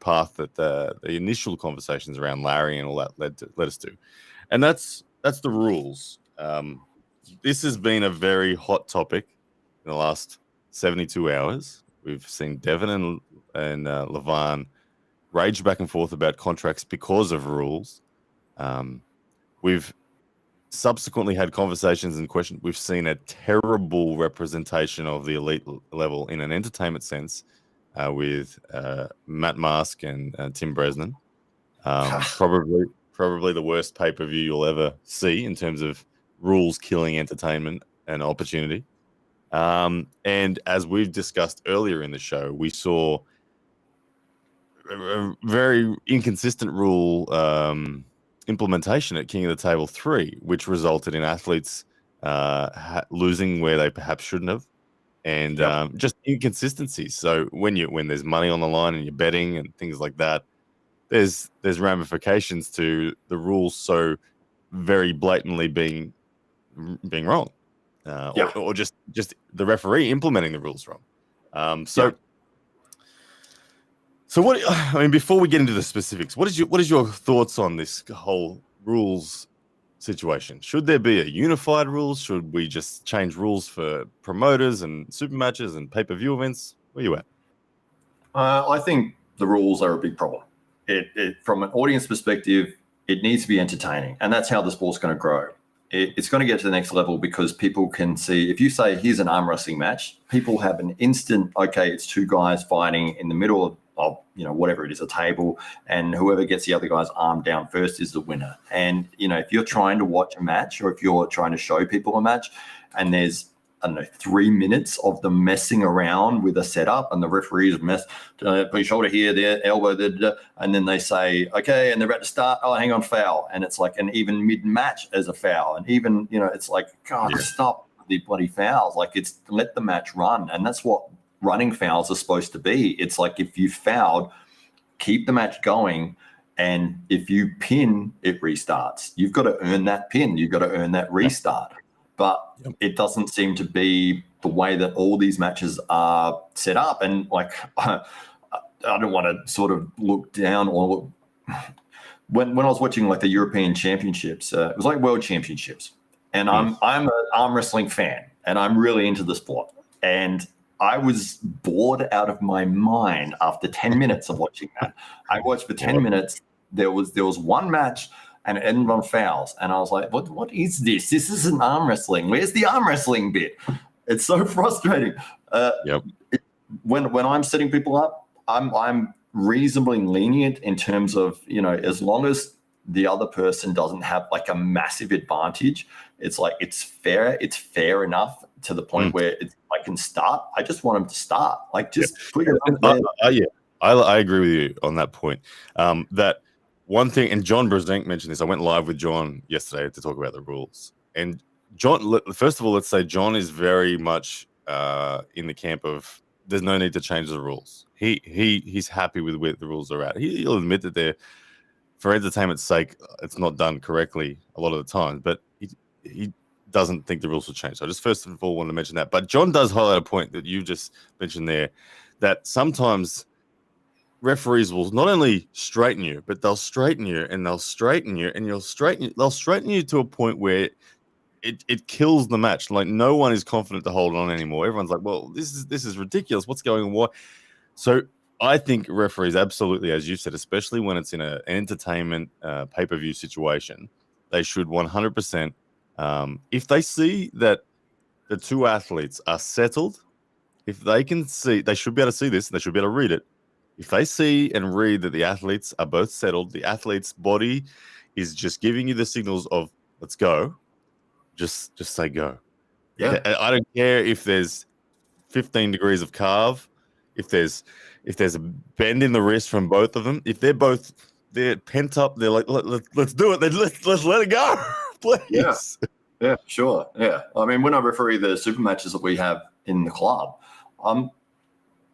path that the initial conversations around Larry and all that led us to, and that's the rules. This has been a very hot topic in the last 72 hours. We've seen Devon and Levan rage back and forth about contracts because of rules. We've subsequently had conversations and questions. We've seen a terrible representation of the elite level in an entertainment sense with Matt Mask and Tim Bresnan. Probably the worst pay-per-view you'll ever see in terms of rules killing entertainment and opportunity. And as we've discussed earlier in the show, we saw a very inconsistent rule implementation at King of the Table 3, which resulted in athletes losing where they perhaps shouldn't have, and just inconsistencies. So when there's money on the line and you're betting and things like that, there's ramifications to the rules so very blatantly being wrong, or just the referee implementing the rules wrong. So what? I mean, before we get into the specifics, what is your thoughts on this whole rules situation? Should there be a unified rules? Should we just change rules for promoters and super matches and pay-per-view events? Where you at? I think the rules are a big problem. From an audience perspective, it needs to be entertaining, and that's how the sport's going to grow. It's going to get to the next level because people can see, if you say, here's an arm wrestling match, people have an instant, okay, it's two guys fighting in the middle of whatever it is, a table, and whoever gets the other guy's arm down first is the winner. And, if you're trying to watch a match, or if you're trying to show people a match, and there's, 3 minutes of them messing around with a setup, and the referees put your shoulder here, there, elbow, and then they say, okay, and they're about to start, oh, hang on, foul. And it's like, and even mid-match as a foul. And even, it's like, God, stop the bloody fouls. Like, it's let the match run. And that's what running fouls are supposed to be. It's like, if you fouled, keep the match going. And if you pin, it restarts. You've got to earn that pin. You've got to earn that restart. But it doesn't seem to be the way that all these matches are set up. And like, I don't want to sort of look down or look. When I was watching like the European Championships, it was like World Championships, and I'm an arm wrestling fan, and I'm really into the sport. And I was bored out of my mind after 10 minutes of watching that. I watched for 10 minutes. There was one match, and it ended on fouls. And I was like, what is this? This isn't arm wrestling. Where's the arm wrestling bit? It's so frustrating. When I'm setting people up, I'm reasonably lenient in terms of, as long as the other person doesn't have like a massive advantage, it's like, it's fair enough to the point where I can start. I just want them to start. Like, just put it up there. I agree with you on that point. That one thing, and John Brzenk mentioned this. I went live with John yesterday to talk about the rules. And John, first of all, let's say John is very much in the camp of there's no need to change the rules. He's happy with where the rules are at. He'll admit that they're, for entertainment's sake, it's not done correctly a lot of the time, but he doesn't think the rules will change. So I just first of all want to mention that. But John does highlight a point that you just mentioned there, that sometimes referees will not only straighten you, but they'll straighten you and they'll straighten you and they'll straighten you to a point where it kills the match. Like, no one is confident to hold on anymore. Everyone's like, well, this is ridiculous. What's going on? What? So I think referees, absolutely, as you said, especially when it's in an entertainment pay-per-view situation, they should 100%. If they see that the two athletes are settled, if they can see, they should be able to see this, they should be able to read it. If they see and read that the athletes are both settled, the athlete's body is just giving you the signals of let's go, just say go. Yeah. I don't care if there's 15 degrees of carve, if there's a bend in the wrist from both of them, if they're pent up, they're like, let's do it. Let's let it go, please. Yeah, sure. Yeah. I mean, when I referee the super matches that we have in the club,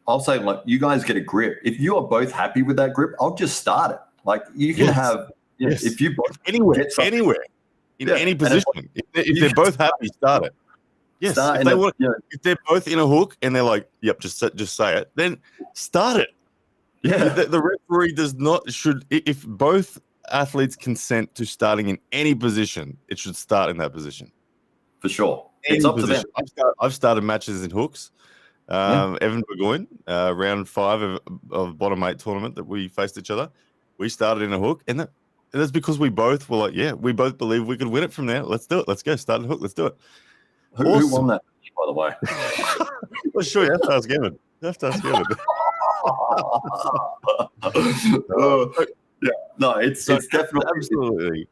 I'll say, like, you guys get a grip. If you are both happy with that grip, I'll just start it. Like, you can have, if you both anywhere, in any position. If they're both happy, start it. Yes. If they're both in a hook and they're like, yep, just say it, then start it. Yeah. The referee if both athletes consent to starting in any position, it should start in that position. For sure. It's up to them. I've started matches in hooks. Evan Burgoyne, round 5 of bottom 8 tournament that we faced each other. We started in a hook, and that's because we both were like, we both believe we could win it from there. Let's do it. Let's go. Start a hook. Let's do it. Who won that, by the way? Well, sure, you have to ask Evan. No, it's definitely absolutely.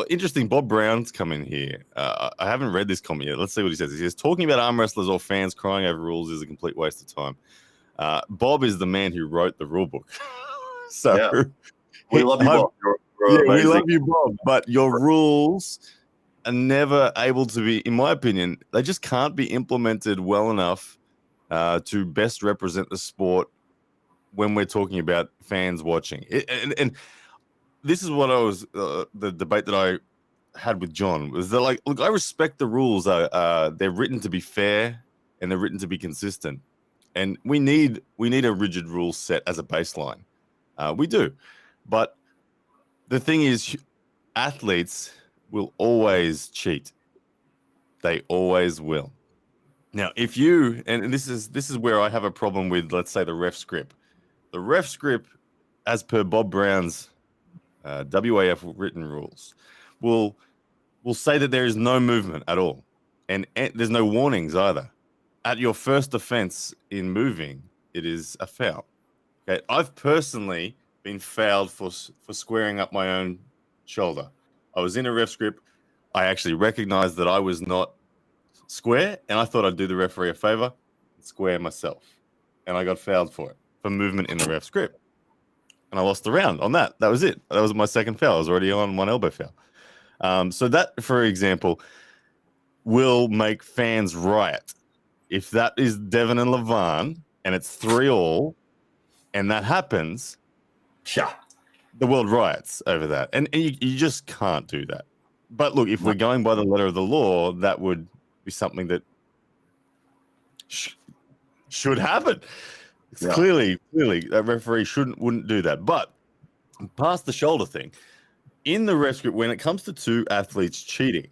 Interesting. Bob Brown's come in here. I haven't read this comment yet. Let's see what he says. He says, talking about arm wrestlers or fans crying over rules is a complete waste of time. Bob is the man who wrote the rule book. So we love you, Bob. We love you, Bob. But your rules are never able to be, in my opinion, they just can't be implemented well enough to best represent the sport when we're talking about fans watching. And this is what I was, the debate that I had with John was that, like, look, I respect the rules. They're written to be fair and they're written to be consistent. And we need a rigid rule set as a baseline. We do. But the thing is, athletes will always cheat. They always will. Now, if you, and this is where I have a problem with, let's say, the ref script. The ref script, as per Bob Brown's WAF written rules, will say that there is no movement at all. And there's no warnings either. At your first offense in moving, it is a foul. Okay, I've personally been fouled for squaring up my own shoulder. I was in a ref script. I actually recognized that I was not square, and I thought I'd do the referee a favor and square myself. And I got fouled for it, for movement in the ref script. And I lost the round on that. That was it. That was my second foul. I was already on one elbow foul. So that, for example, will make fans riot. If that is Devon and Levan, and it's 3-3, and that happens, the world riots over that. And you just can't do that. But look, if we're going by the letter of the law, that would be something that should happen. Clearly, a referee wouldn't do that. But past the shoulder thing, in the ref script, when it comes to two athletes cheating,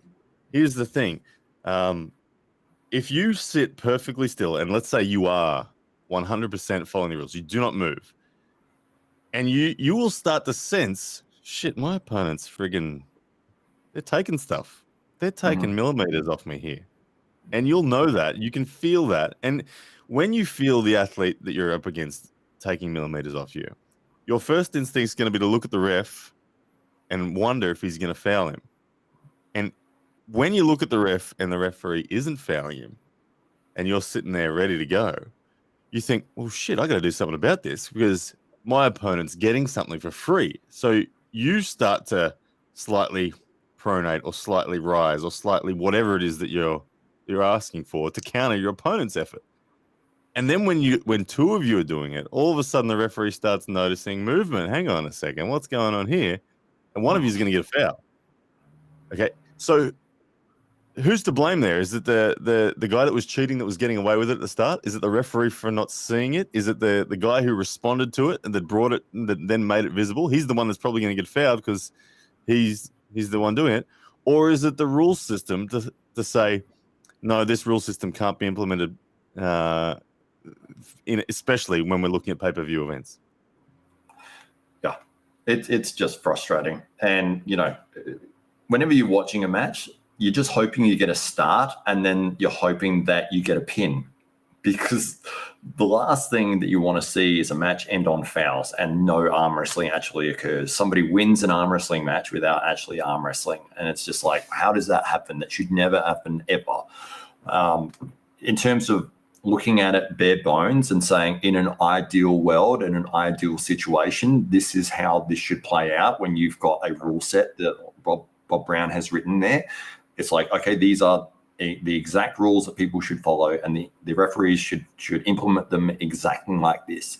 here's the thing. If you sit perfectly still, and let's say you are 100% following the rules, you do not move, and you will start to sense, shit, my opponent's friggin', they're taking stuff. They're taking millimeters off me here. And you'll know that. You can feel that. And when you feel the athlete that you're up against taking millimeters off you, your first instinct is going to be to look at the ref and wonder if he's going to foul him. And when you look at the ref and the referee isn't fouling him and you're sitting there ready to go, you think, well, shit, I got to do something about this because my opponent's getting something for free. So you start to slightly pronate or slightly rise or slightly whatever it is that you're asking for to counter your opponent's effort. And then when two of you are doing it, all of a sudden the referee starts noticing movement. Hang on a second, what's going on here? And one of you is going to get a foul. Okay, so who's to blame there? Is it the guy that was cheating that was getting away with it at the start? Is it the referee for not seeing it? Is it the guy who responded to it and that brought it, that then made it visible? He's the one that's probably going to get fouled because he's the one doing it. Or is it the rule system to say, no, this rule system can't be implemented, especially when we're looking at pay-per-view events? Yeah, it's just frustrating. And, whenever you're watching a match, you're just hoping you get a start and then you're hoping that you get a pin, because the last thing that you want to see is a match end on fouls and no arm wrestling actually occurs. Somebody wins an arm wrestling match without actually arm wrestling. And it's just like, how does that happen? That should never happen ever. In terms of looking at it bare bones and saying in an ideal world, in an ideal situation, this is how this should play out when you've got a rule set that Bob Brown has written there. It's like, okay, these are the exact rules that people should follow, and the referees should implement them exactly like this.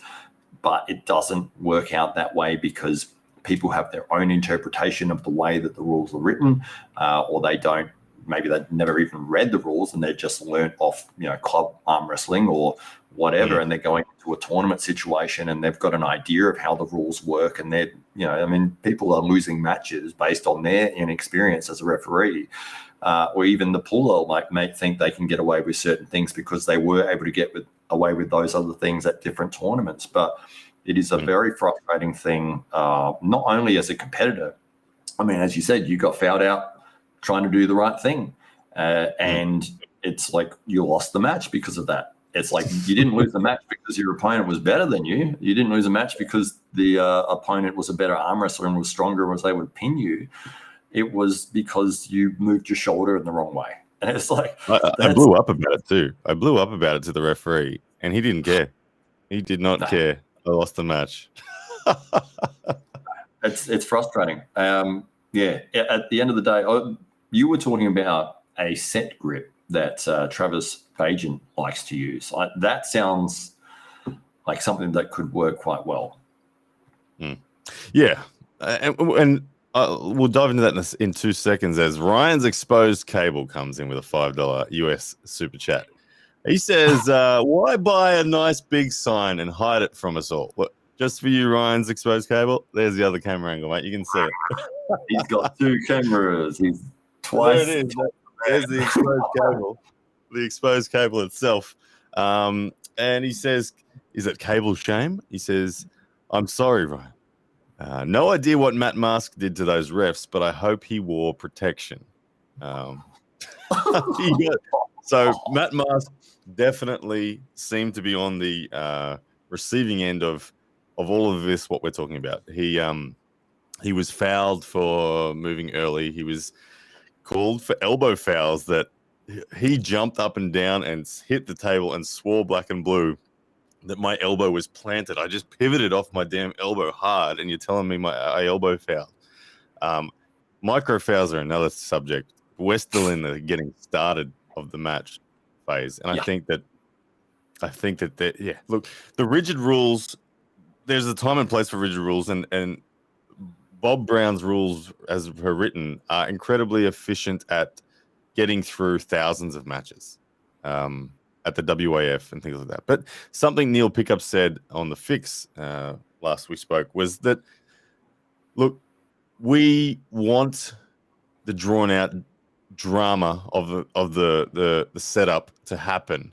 But it doesn't work out that way because people have their own interpretation of the way that the rules are written, or they don't. Maybe they've never even read the rules and they just learned off, club arm wrestling or whatever, and they're going into a tournament situation and they've got an idea of how the rules work, and they're, people are losing matches based on their inexperience as a referee. Or even the puller may think they can get away with certain things because they were able to get away with those other things at different tournaments. But it is a very frustrating thing, not only as a competitor. I mean, as you said, you got fouled out trying to do the right thing. And it's like you lost the match because of that. It's like you didn't lose the match because your opponent was better than you. You didn't lose a match because the opponent was a better arm wrestler and was stronger and was able to pin you. It was because you moved your shoulder in the wrong way. And it's like I blew up about it too. I blew up about it to the referee, and he didn't care. He did not care. I lost the match. It's frustrating. Yeah. At the end of the day, you were talking about a set grip that Travis Bajan likes to use. That sounds like something that could work quite well. Yeah, and we'll dive into that in 2 seconds as Ryan's Exposed Cable comes in with a $5 US super chat. He says, why buy a nice big sign and hide it from us all? Look, just for you, Ryan's Exposed Cable. There's the other camera angle, mate. You can see it. He's got 2 cameras. He's twice. There it is. There's the exposed cable. The exposed cable itself. And he says, is it cable shame? He says, I'm sorry, Ryan. No idea what Matt Mask did to those refs, but I hope he wore protection. So Matt Mask definitely seemed to be on the receiving end of all of this, what we're talking about. He was fouled for moving early. He was called for elbow fouls that he jumped up and down and hit the table and swore black and blue that my elbow was planted. I just pivoted off my damn elbow hard, and you're telling me I elbow fouled. Micro fouls are another subject. We're still in the getting started of the match phase, and I think that look, the rigid rules. There's a time and place for rigid rules, and Bob Brown's rules, as per written, are incredibly efficient at getting through thousands of matches. At the WAF and things like that. But something Neil Pickup said on the Fix last we spoke was that, look, we want the drawn out drama of the setup to happen.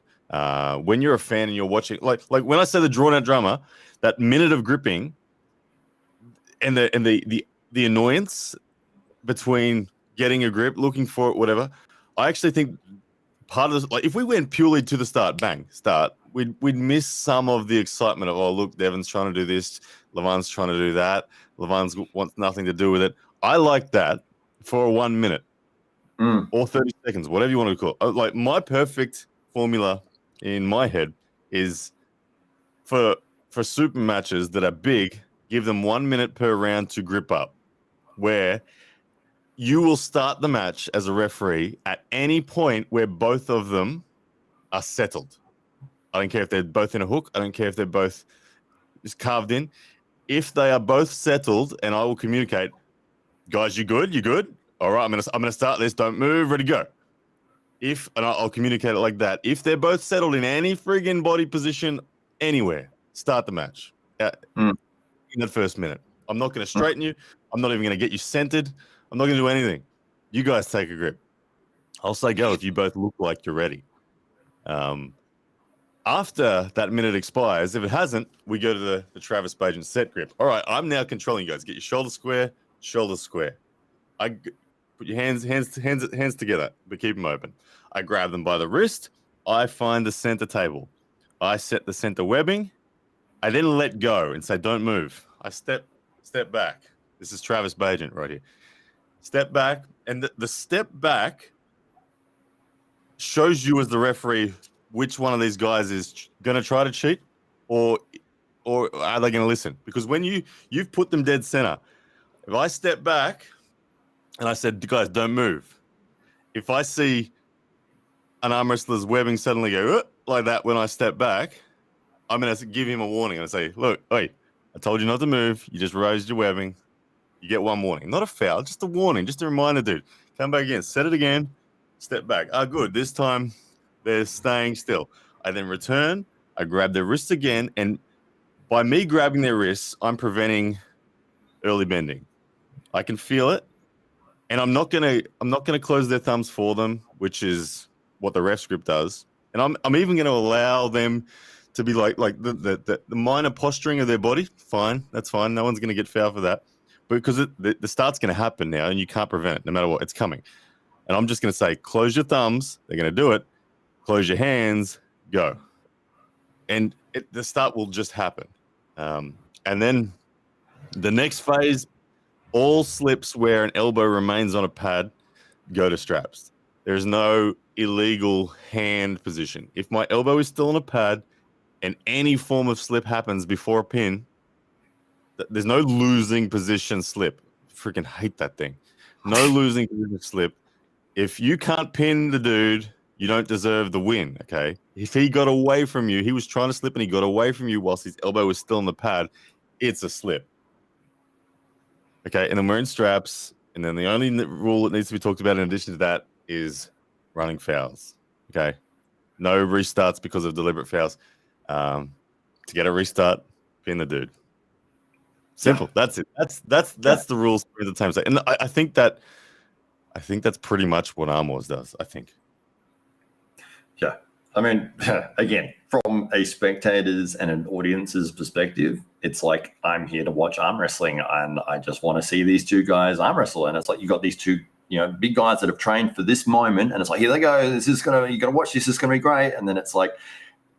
When you're a fan and you're watching, like when I say the drawn out drama, that minute of gripping and the annoyance between getting a grip, looking for it, whatever. I actually think part of this, like if we went purely to the start, we'd miss some of the excitement of, oh, look, Devon's trying to do this, Levan's trying to do that, Levan's wants nothing to do with it. I like that for 1 minute or 30 seconds, whatever you want to call it. Like my perfect formula in my head is for super matches that are big, give them 1 minute per round to grip up, where you will start the match as a referee at any point where both of them are settled. I don't care if they're both in a hook. I don't care if they're both just carved in. If they are both settled, and I will communicate, guys, you good? You good? All right, I'm gonna start this. Don't move. Ready, go. And I'll communicate it like that. If they're both settled in any friggin' body position anywhere, start the match in the first minute. I'm not going to straighten you. I'm not even going to get you centered. I'm not going to do anything. You guys take a grip. I'll say go if you both look like you're ready. After that minute expires, if it hasn't, we go to the Travis Bajan set grip. All right, I'm now controlling you guys. Get your shoulders square. I put your hands together, but keep them open. I grab them by the wrist. I find the center table. I set the center webbing. I then let go and say, don't move. I step back. This is Travis Bajan right here. Step back, and the step back shows you as the referee which one of these guys is going to try to cheat or are they going to listen? Because when you've put them dead center, if I step back and I said, guys, don't move. If I see an arm wrestler's webbing suddenly go like that when I step back, I'm going to give him a warning and say, look, hey, I told you not to move. You just raised your webbing. You get one warning. Not a foul, just a warning, just a reminder, dude. Come back again, set it again, step back. Good. This time they're staying still. I then return. I grab their wrists again, and by me grabbing their wrists, I'm preventing early bending. I can feel it, and I'm not gonna close their thumbs for them, which is what the ref script does. And I'm even going to allow them to be like the minor posturing of their body. Fine, that's fine. No one's going to get fouled for that. But because the start's going to happen now, and you can't prevent it, no matter what. It's coming. And I'm just going to say, close your thumbs. They're going to do it. Close your hands. Go. and the start will just happen. And then the next phase, all slips where an elbow remains on a pad go to straps. There's no illegal hand position. If my elbow is still on a pad and any form of slip happens before a pin, there's no losing position slip. Freaking hate that thing. No losing position slip. If you can't pin the dude, you don't deserve the win, okay? If he got away from you, he was trying to slip and he got away from you whilst his elbow was still on the pad, it's a slip. Okay, and then we're in straps, and then the only rule that needs to be talked about in addition to that is running fouls, okay? No restarts because of deliberate fouls. To get a restart, pin the dude. Simple. Yeah. That's it. That's the rules for the time. And I think that's pretty much what Arm Wars does, I think. Yeah. I mean, again, from a spectator's and an audience's perspective, it's like I'm here to watch arm wrestling and I just want to see these two guys arm wrestle. And it's like you got these two, big guys that have trained for this moment, and it's like, here they go. You got to watch this. It's going to be great. And then it's like,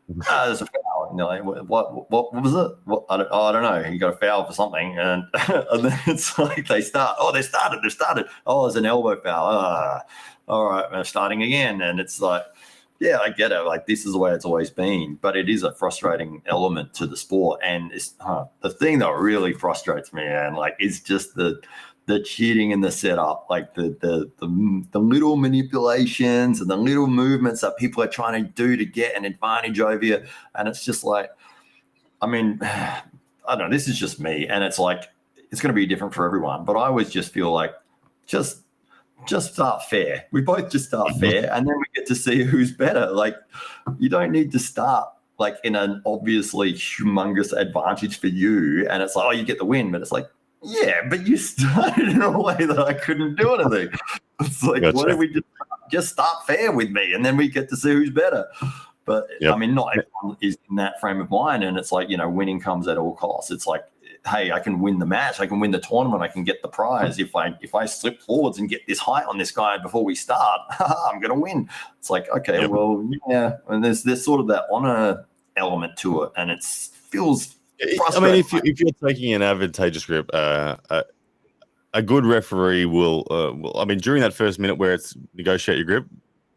there's a foul. And like, what was it? I don't know. You got a foul for something, and then it's like they start. Oh, they started. Oh, there's an elbow foul. All right, we're starting again, and it's like, yeah, I get it. Like, this is the way it's always been, but it is a frustrating element to the sport. And it's the thing that really frustrates me, and like, is just the cheating in the setup, like the little manipulations and the little movements that people are trying to do to get an advantage over you. And it's just like, I mean, I don't know, this is just me. And it's like, it's going to be different for everyone. But I always just feel like, just start fair. We both just start fair, and then we get to see who's better. Like, you don't need to start like in an obviously humongous advantage for you, and it's like, oh, you get the win, but it's like, yeah, but you started in a way that I couldn't do anything. It's like, gotcha. Why don't we just start fair with me, and then we get to see who's better. But I mean, not everyone is in that frame of mind, and it's like, winning comes at all costs. It's like, hey, I can win the match, I can win the tournament, I can get the prize if I slip forwards and get this height on this guy before we start. I'm going to win. It's like, okay, well, yeah, and there's sort of that honor element to it, and it feels frustrating. I mean, if you're taking an advantageous grip, a good referee will. I mean, during that first minute where it's negotiate your grip,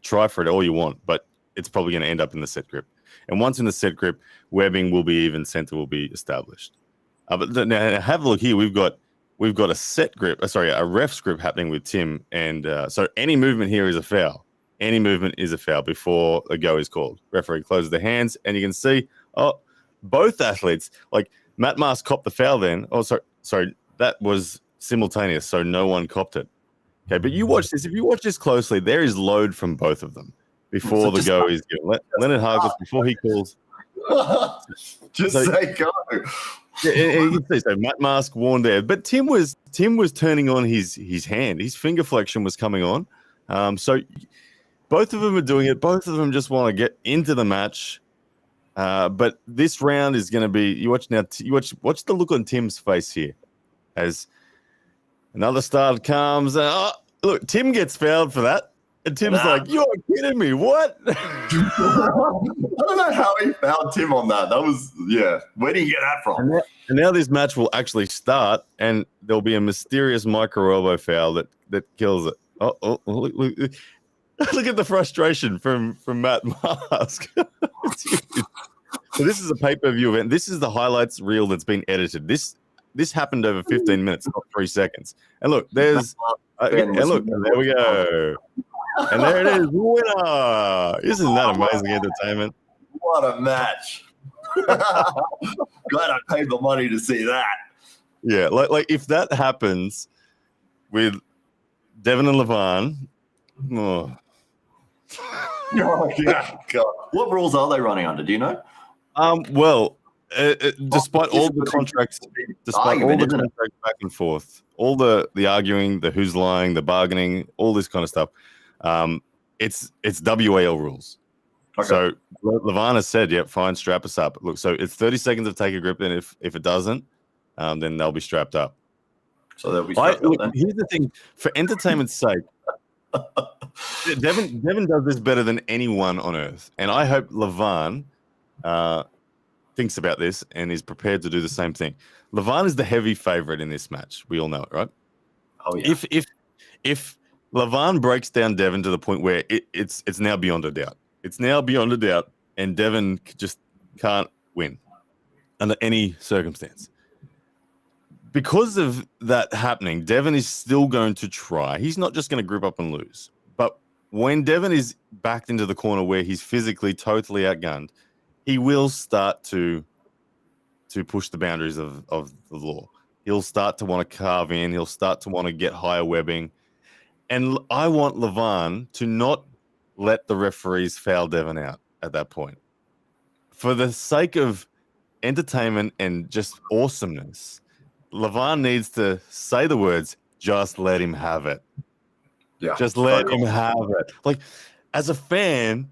try for it all you want, but it's probably going to end up in the set grip. And once in the set grip, webbing will be even, center will be established. But now have a look here. We've got a set grip. A ref's grip happening with Tim, and so any movement here is a foul. Any movement is a foul before a go is called. Referee closes the hands, and you can see, both athletes, like Matt Mars copped the foul then. Oh, sorry, that was simultaneous, so no one copped it. Okay, but you watch this. If you watch this closely, there is load from both of them before the go is given. Leonard Hargis, before he calls. Say go. Yeah, you can see, so Matt Mask warned there, but Tim was turning on his hand. His finger flexion was coming on. So both of them are doing it. Both of them just want to get into the match. But this round is going to be. You watch now. Watch the look on Tim's face here, as another start comes. Look, Tim gets fouled for that. And Tim's like, you're kidding me. What? I don't know how he found Tim on that. That was, where did he get that from? And now this match will actually start, and there'll be a mysterious micro elbow foul that kills it. Look at the frustration from Matt Mask. So this is a pay-per-view event. This is the highlights reel that's been edited. This happened over 15 minutes, not 3 seconds. And look, there's there we go. And there it is, winner! Isn't that amazing entertainment? What a match! Glad I paid the money to see that. Yeah, like if that happens with Devon and Levan, Oh yeah, God. What rules are they running under? Do you know? Despite all the contracts, back and forth, all the arguing, the who's lying, the bargaining, all this kind of stuff. It's WAL rules. Okay. So Levan has said, fine, strap us up. Look, so it's 30 seconds to take a grip, and if it doesn't, then they'll be strapped up. So they'll be strapped up then? Here's the thing, for entertainment's sake, Devon does this better than anyone on earth, and I hope Levan thinks about this and is prepared to do the same thing. Levan is the heavy favorite in this match. We all know it, right? Oh yeah. If Levan breaks down Devon to the point where it's now beyond a doubt. It's now beyond a doubt, and Devon just can't win under any circumstance. Because of that happening, Devon is still going to try. He's not just going to group up and lose. But when Devon is backed into the corner where he's physically totally outgunned, he will start to push the boundaries of the law. He'll start to want to carve in. He'll start to want to get higher webbing. And I want Levan to not let the referees foul Devon out at that point. For the sake of entertainment and just awesomeness, Levan needs to say the words, just let him have it. Yeah. Just let him have it. Like, as a fan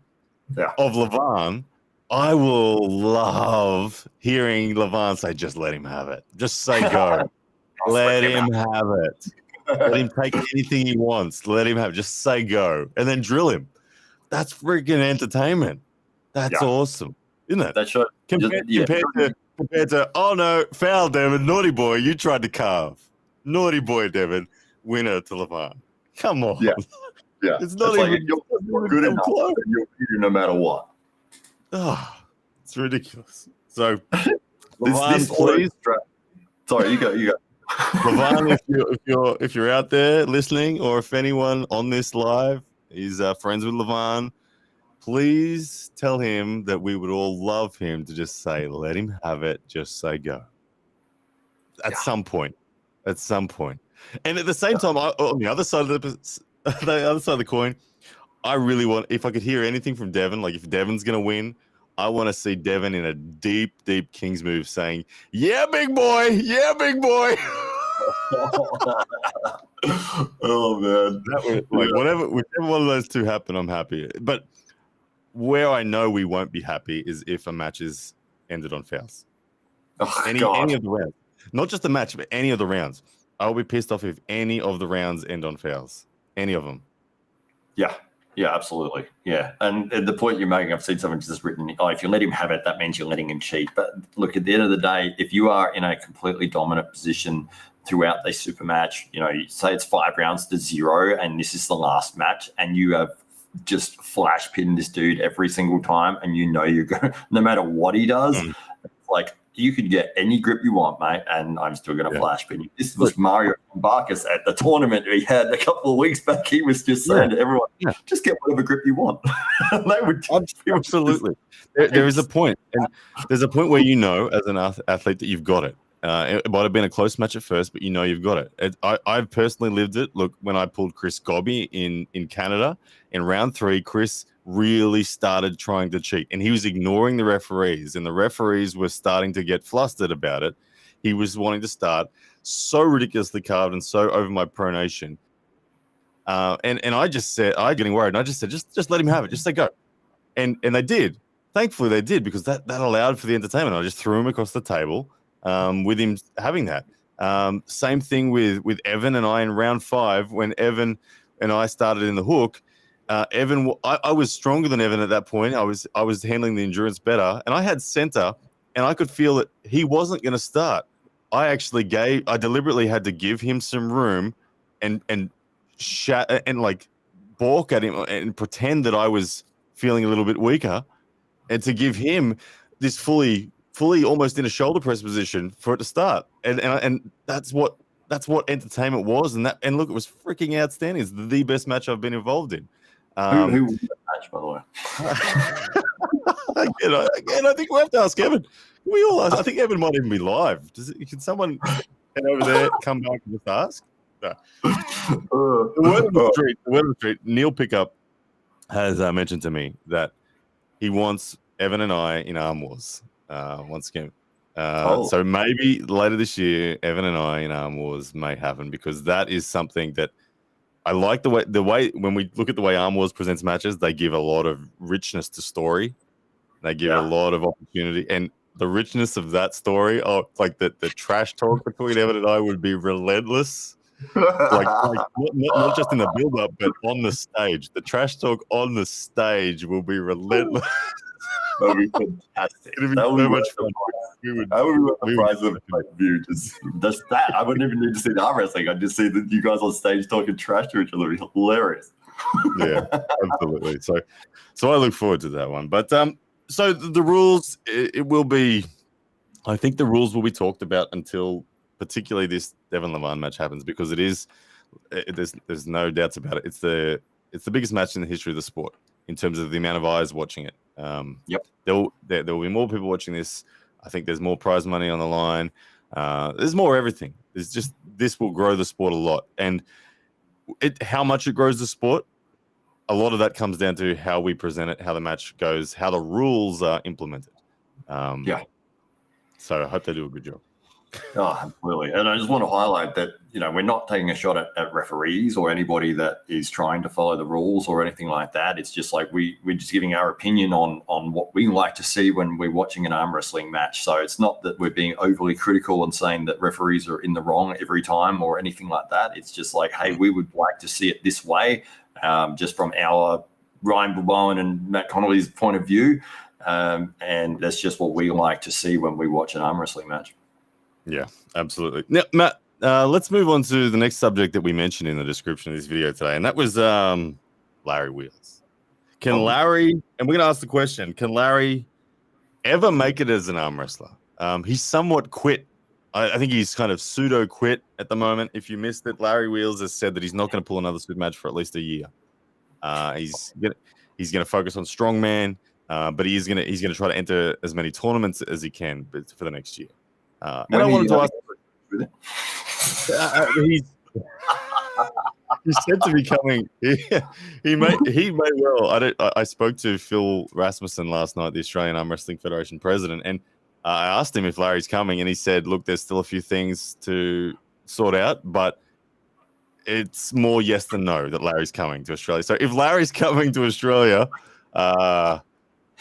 of Levan, I will love hearing Levan say, just let him have it. Just say go. Let him have it. Let him take anything he wants. Let him have it. Just say go. And then drill him. That's freaking entertainment. That's awesome. Isn't it? That's right. Compared to, oh no, foul, Devon. Naughty boy, you tried to carve. Naughty boy, Devon. Winner to Levan. Come on. Yeah. It's not it's even, you're good enough. You'll no matter what. Oh, it's ridiculous. So, this please. Sorry, you go. Levan, if you're out there listening, or if anyone on this live is friends with Levan, please tell him that we would all love him to just say, let him have it, just say go. At some point. And at the same time, on the other side of the coin, I really want, if I could hear anything from Devon, like if Devon's going to win, I want to see Devon in a deep, deep King's move saying, yeah, big boy. Yeah, big boy. Oh, man. Whichever one of those two happen, I'm happy. But where I know we won't be happy is if a match is ended on fouls. Any of the rounds. Not just the match, but any of the rounds. I'll be pissed off if any of the rounds end on fouls. Any of them. Yeah, absolutely. Yeah. And the point you're making, I've seen someone just written, if you let him have it, that means you're letting him cheat. But look, at the end of the day, if you are in a completely dominant position throughout the super match, you say it's 5 rounds to 0 and this is the last match, and you have just flash pinned this dude every single time, and you're going, no matter what he does, like, you could get any grip you want, mate, and I'm still going to flash pin you. This was Mario Barkas at the tournament we had a couple of weeks back. He was just saying to everyone, just get whatever grip you want. They would absolutely. There is a point, and there's a point where as an athlete that you've got it. It might have been a close match at first, but you've got it. I've personally lived it. Look, when I pulled Chris Gobby in Canada in round 3, Chris really started trying to cheat, and he was ignoring the referees, and the referees were starting to get flustered about it. He was wanting to start so ridiculously carved and so over my pronation. And I just said, I'm getting worried, and I just said, just let him have it. Just say go. And they did. Thankfully, they did, because that allowed for the entertainment. I just threw him across the table with him having that. Same thing with Evan and I in round 5 when Evan and I started in the hook. Evan, I was stronger than Evan at that point. I was handling the endurance better, and I had center, and I could feel that he wasn't going to start. I deliberately had to give him some room and like balk at him and pretend that I was feeling a little bit weaker, and to give him this fully almost in a shoulder press position for it to start. And that's what entertainment was. And look, it was freaking outstanding. It's the best match I've been involved in. Who won that match, by the way? Again, I think we'll have to ask Evan. I think Evan might even be live. Can someone head over there, come back and just ask? No. The word on the street, Neil Pickup has mentioned to me that he wants Evan and I in Arm Wars once again. So maybe later this year, Evan and I in Arm Wars may happen, because that is something that I like. The way when we look at the way Arm Wars presents matches, they give a lot of richness to story. They give a lot of opportunity, and the richness of that story, like the trash talk between Evan and I would be relentless. like not just in the build-up, but on the stage. The trash talk on the stage will be relentless. That would be fantastic. It'd be That would so be much worth the fun. price. We would, That would be worth we the would- price of view. Just that. I wouldn't even need to see the arm wrestling. I'd just see that you guys on stage talking trash to each other. It'd be hilarious. Yeah, absolutely. So I look forward to that one. But so the rules, it will be. I think the rules will be talked about until particularly this Devon Larratt match happens, because it is. There's no doubts about it. It's the biggest match in the history of the sport in terms of the amount of eyes watching it. Yep. There will be more people watching this. I think there's more prize money on the line. There's more everything. This will grow the sport a lot, and how much it grows the sport. A lot of that comes down to how we present it, how the match goes, how the rules are implemented. Yeah. So I hope they do a good job. Oh, absolutely. And I just want to highlight that, we're not taking a shot at referees or anybody that is trying to follow the rules or anything like that. It's just like we're just giving our opinion on what we like to see when we're watching an arm wrestling match. So it's not that we're being overly critical and saying that referees are in the wrong every time or anything like that. It's just like, hey, we would like to see it this way, just from our Ryan Bowen and Matt Connolly's point of view. And that's just what we like to see when we watch an arm wrestling match. Yeah, absolutely. Now, Matt, let's move on to the next subject that we mentioned in the description of this video today, and that was Larry Wheels. Can Larry, and we're going to ask the question, can Larry ever make it as an arm wrestler? He's somewhat quit. I think he's kind of pseudo quit at the moment. If you missed it, Larry Wheels has said that he's not going to pull another super match for at least a year. He's going to focus on strongman, but he's going to try to enter as many tournaments as he can for the next year. And I wanted to ask, he's said to be coming. He may well. I spoke to Phil Rasmussen last night, the Australian Arm Wrestling Federation president, and I asked him if Larry's coming, and he said, "Look, there's still a few things to sort out, but it's more yes than no that Larry's coming to Australia." So if Larry's coming to Australia,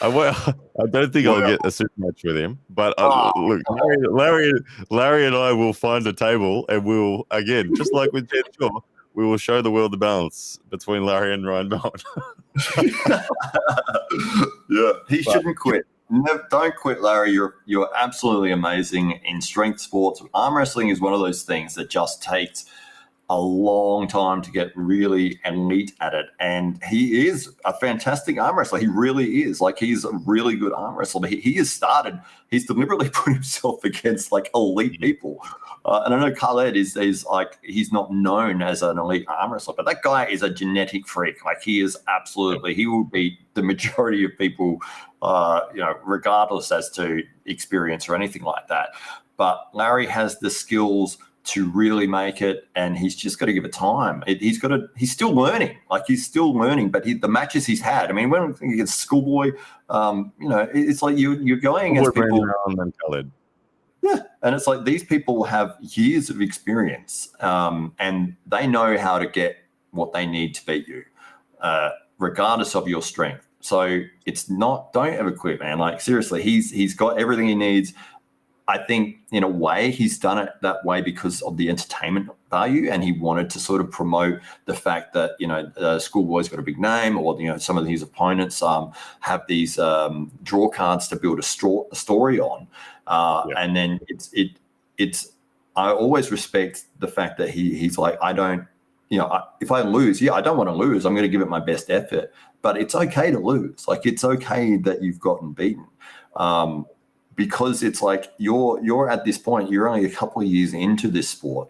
I don't think I'll get a super match with him, but look, Larry and I will find a table, and we'll, again, just like with Ted Shaw, we will show the world the balance between Larry and Ryan Bowen. Yeah, he shouldn't quit. Don't quit, Larry. You're absolutely amazing in strength sports. Arm wrestling is one of those things that just takes a long time to get really elite at it, and he is a fantastic arm wrestler. He really is. Like, he's a really good arm wrestler. But he's deliberately put himself against like elite people, and I know Khaled is like, he's not known as an elite arm wrestler, but that guy is a genetic freak. Like, he will beat the majority of people, regardless as to experience or anything like that. But Larry has the skills to really make it, and he's just got to give it time. He's still learning. Like, he's still learning, but the matches he's had, I mean, when against Schoolboy, it's like you're going against people. Yeah, and it's like these people have years of experience, and they know how to get what they need to beat you, regardless of your strength. So don't ever quit, man. Like, seriously, he's got everything he needs. I think in a way he's done it that way because of the entertainment value, and he wanted to sort of promote the fact that, Schoolboy's got a big name, or, some of his opponents have these draw cards to build a story on. And then I always respect the fact that he's like, I don't, if I lose, I don't want to lose. I'm going to give it my best effort, but it's okay to lose. Like, it's okay that you've gotten beaten. Because it's like you're at this point, you're only a couple of years into this sport.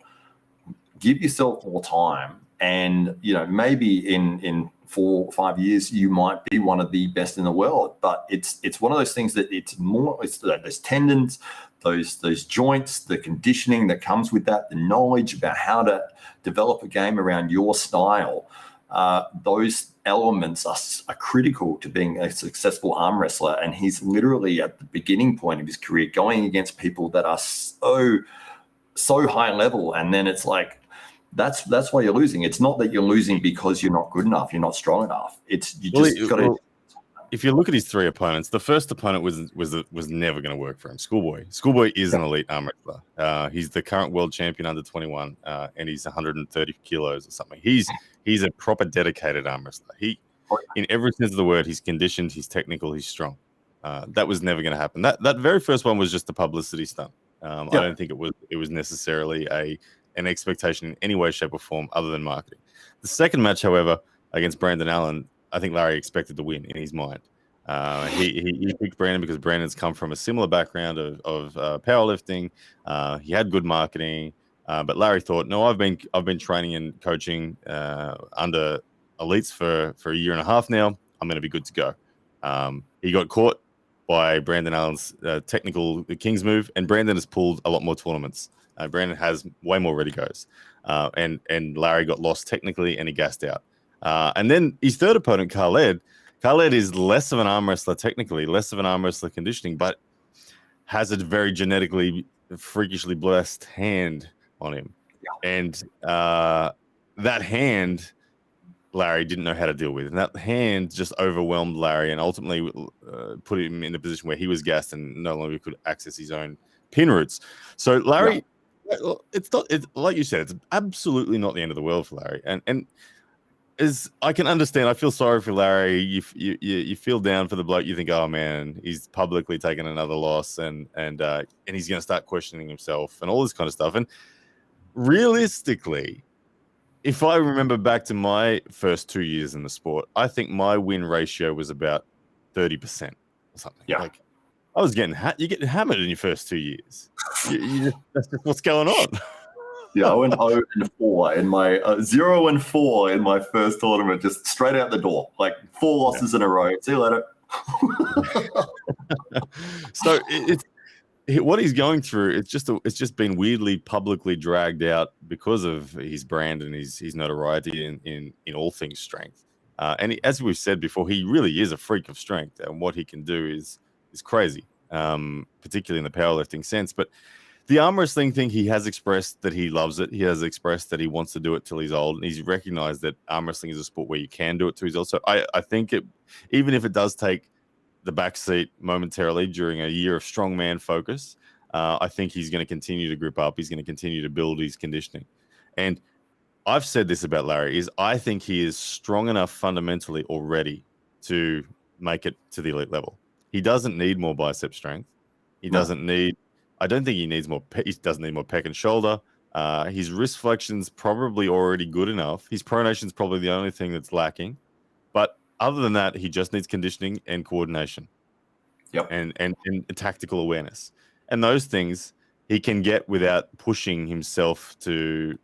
Give yourself more time, and maybe in 4 or 5 years you might be one of the best in the world. But it's one of those things that it's those tendons, those joints, the conditioning that comes with that, the knowledge about how to develop a game around your style. Those elements are critical to being a successful arm wrestler, and he's literally at the beginning point of his career going against people that are so high level, and then it's like that's why you're losing. It's not that you're losing because you're not good enough, you're not strong enough. If you look at his 3 opponents, the first opponent was never going to work for him. Schoolboy is an elite arm wrestler. He's the current world champion under 21, and he's 130 kilos or something. He's a proper dedicated arm wrestler. In every sense of the word, he's conditioned, he's technical, he's strong. That was never going to happen. That very first one was just a publicity stunt. I don't think it was necessarily an expectation in any way, shape, or form other than marketing. The second match, however, against Brandon Allen, I think Larry expected to win in his mind. He picked Brandon because Brandon's come from a similar background of powerlifting. He had good marketing, but Larry thought, no, I've been training and coaching under elites for a year and a half now. I'm going to be good to go. He got caught by Brandon Allen's technical King's move, and Brandon has pulled a lot more tournaments. Brandon has way more ready goes, and Larry got lost technically, and he gassed out. And then his third opponent, Khaled is less of an arm wrestler technically, less of an arm wrestler conditioning, but has a very genetically, freakishly blessed hand on him. And that hand, Larry didn't know how to deal with. And that hand just overwhelmed Larry and ultimately put him in a position where he was gassed and no longer could access his own pin routes. So Larry, it's like you said, it's absolutely not the end of the world for Larry. And as I can understand, I feel sorry for Larry. You feel down for the bloke. You think, oh man, he's publicly taken another loss and he's going to start questioning himself and all this kind of stuff. And realistically, if I remember back to my first 2 years in the sport, I think my win ratio was about 30% or something. Yeah. Like I was getting you get hammered in your first 2 years. That's just what's going on. Yeah, I went 0-4 in my 0-4 in my first tournament, just straight out the door, like 4 losses in a row. See you later. So what he's going through. It's just been weirdly publicly dragged out because of his brand and his notoriety in all things strength. And as we've said before, he really is a freak of strength, and what he can do is crazy, particularly in the powerlifting sense. But the arm wrestling thing, he has expressed that he loves it. He has expressed that he wants to do it till he's old. And he's recognized that arm wrestling is a sport where you can do it till he's old. So I think even if it does take the backseat momentarily during a year of strongman focus, I think he's going to continue to grip up. He's going to continue to build his conditioning. And I've said this about Larry, is I think he is strong enough fundamentally already to make it to the elite level. He doesn't need more bicep strength. He doesn't need... I don't think he needs more. He doesn't need more pec and shoulder. His wrist flexion's probably already good enough. His pronation's probably the only thing that's lacking. But other than that, he just needs conditioning and coordination. Yep. And tactical awareness. And those things he can get without pushing himself to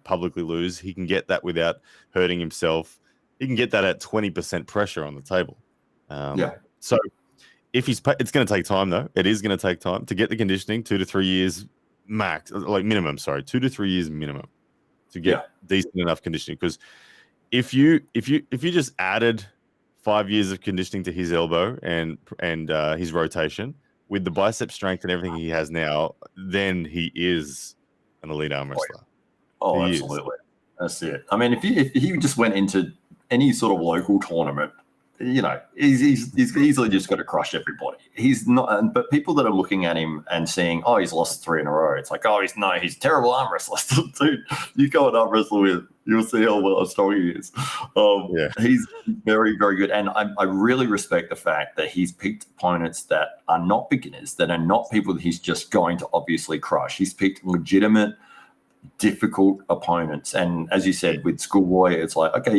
publicly lose. He can get that without hurting himself. He can get that at 20% pressure on the table. So it's going to take time, though. It is going to take time to get the conditioning, 2 to 3 years max, like minimum. Sorry, 2 to 3 years minimum to get decent enough conditioning. Because if you just added 5 years of conditioning to his elbow and his rotation with the bicep strength and everything he has now, then he is an elite arm wrestler. Oh, absolutely. That's it. I mean, if he just went into any sort of local tournament, you know, he's easily just got to crush everybody. He's not, but people that are looking at him and saying, "Oh, he's lost 3 in a row," it's like, "Oh, he's a terrible arm wrestler." Dude, you go and arm wrestle with, you'll see how strong he is. He's very, very good, and I really respect the fact that he's picked opponents that are not beginners, that are not people that he's just going to obviously crush. He's picked legitimate, difficult opponents, and as you said with Schoolboy, it's like, okay,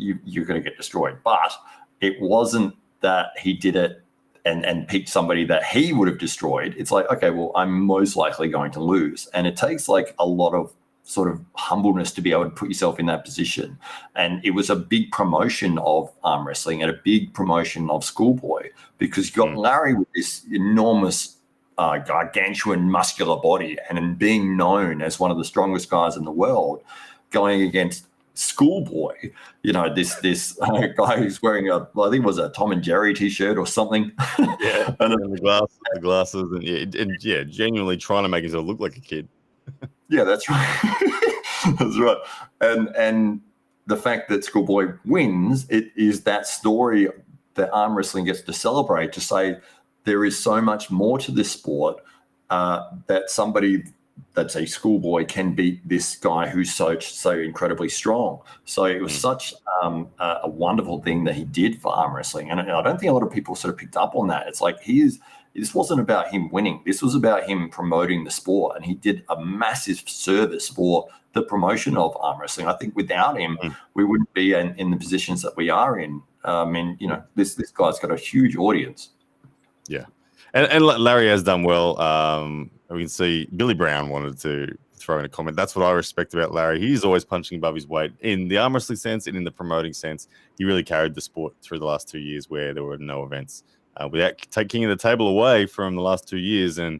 you're going to get destroyed. But it wasn't that he did it and picked somebody that he would have destroyed. It's like, okay, well, I'm most likely going to lose. And it takes like a lot of sort of humbleness to be able to put yourself in that position. And it was a big promotion of arm wrestling and a big promotion of Schoolboy, because you got Larry with this enormous gargantuan muscular body and being known as one of the strongest guys in the world, going against Schoolboy, you know, this guy who's wearing I think it was a Tom and Jerry t-shirt or something. Yeah, and the glasses, and genuinely trying to make himself look like a kid. Yeah, that's right. That's right. And the fact that Schoolboy wins, it is that story that arm wrestling gets to celebrate, to say there is so much more to this sport, that somebody that's a schoolboy can beat this guy who's so incredibly strong. So it was such a wonderful thing that he did for arm wrestling, and I don't think a lot of people sort of picked up on that. It's like this wasn't about him winning. This was about him promoting the sport, and he did a massive service for the promotion of arm wrestling. I think without him, we wouldn't be in the positions that we are in. And this guy's got a huge audience. Yeah, and Larry has done well. We can see Billy Brown wanted to throw in a comment. That's what I respect about Larry. He's always punching above his weight in the arm wrestling sense and in the promoting sense. He really carried the sport through the last 2 years where there were no events. Without taking the table away from the last 2 years, and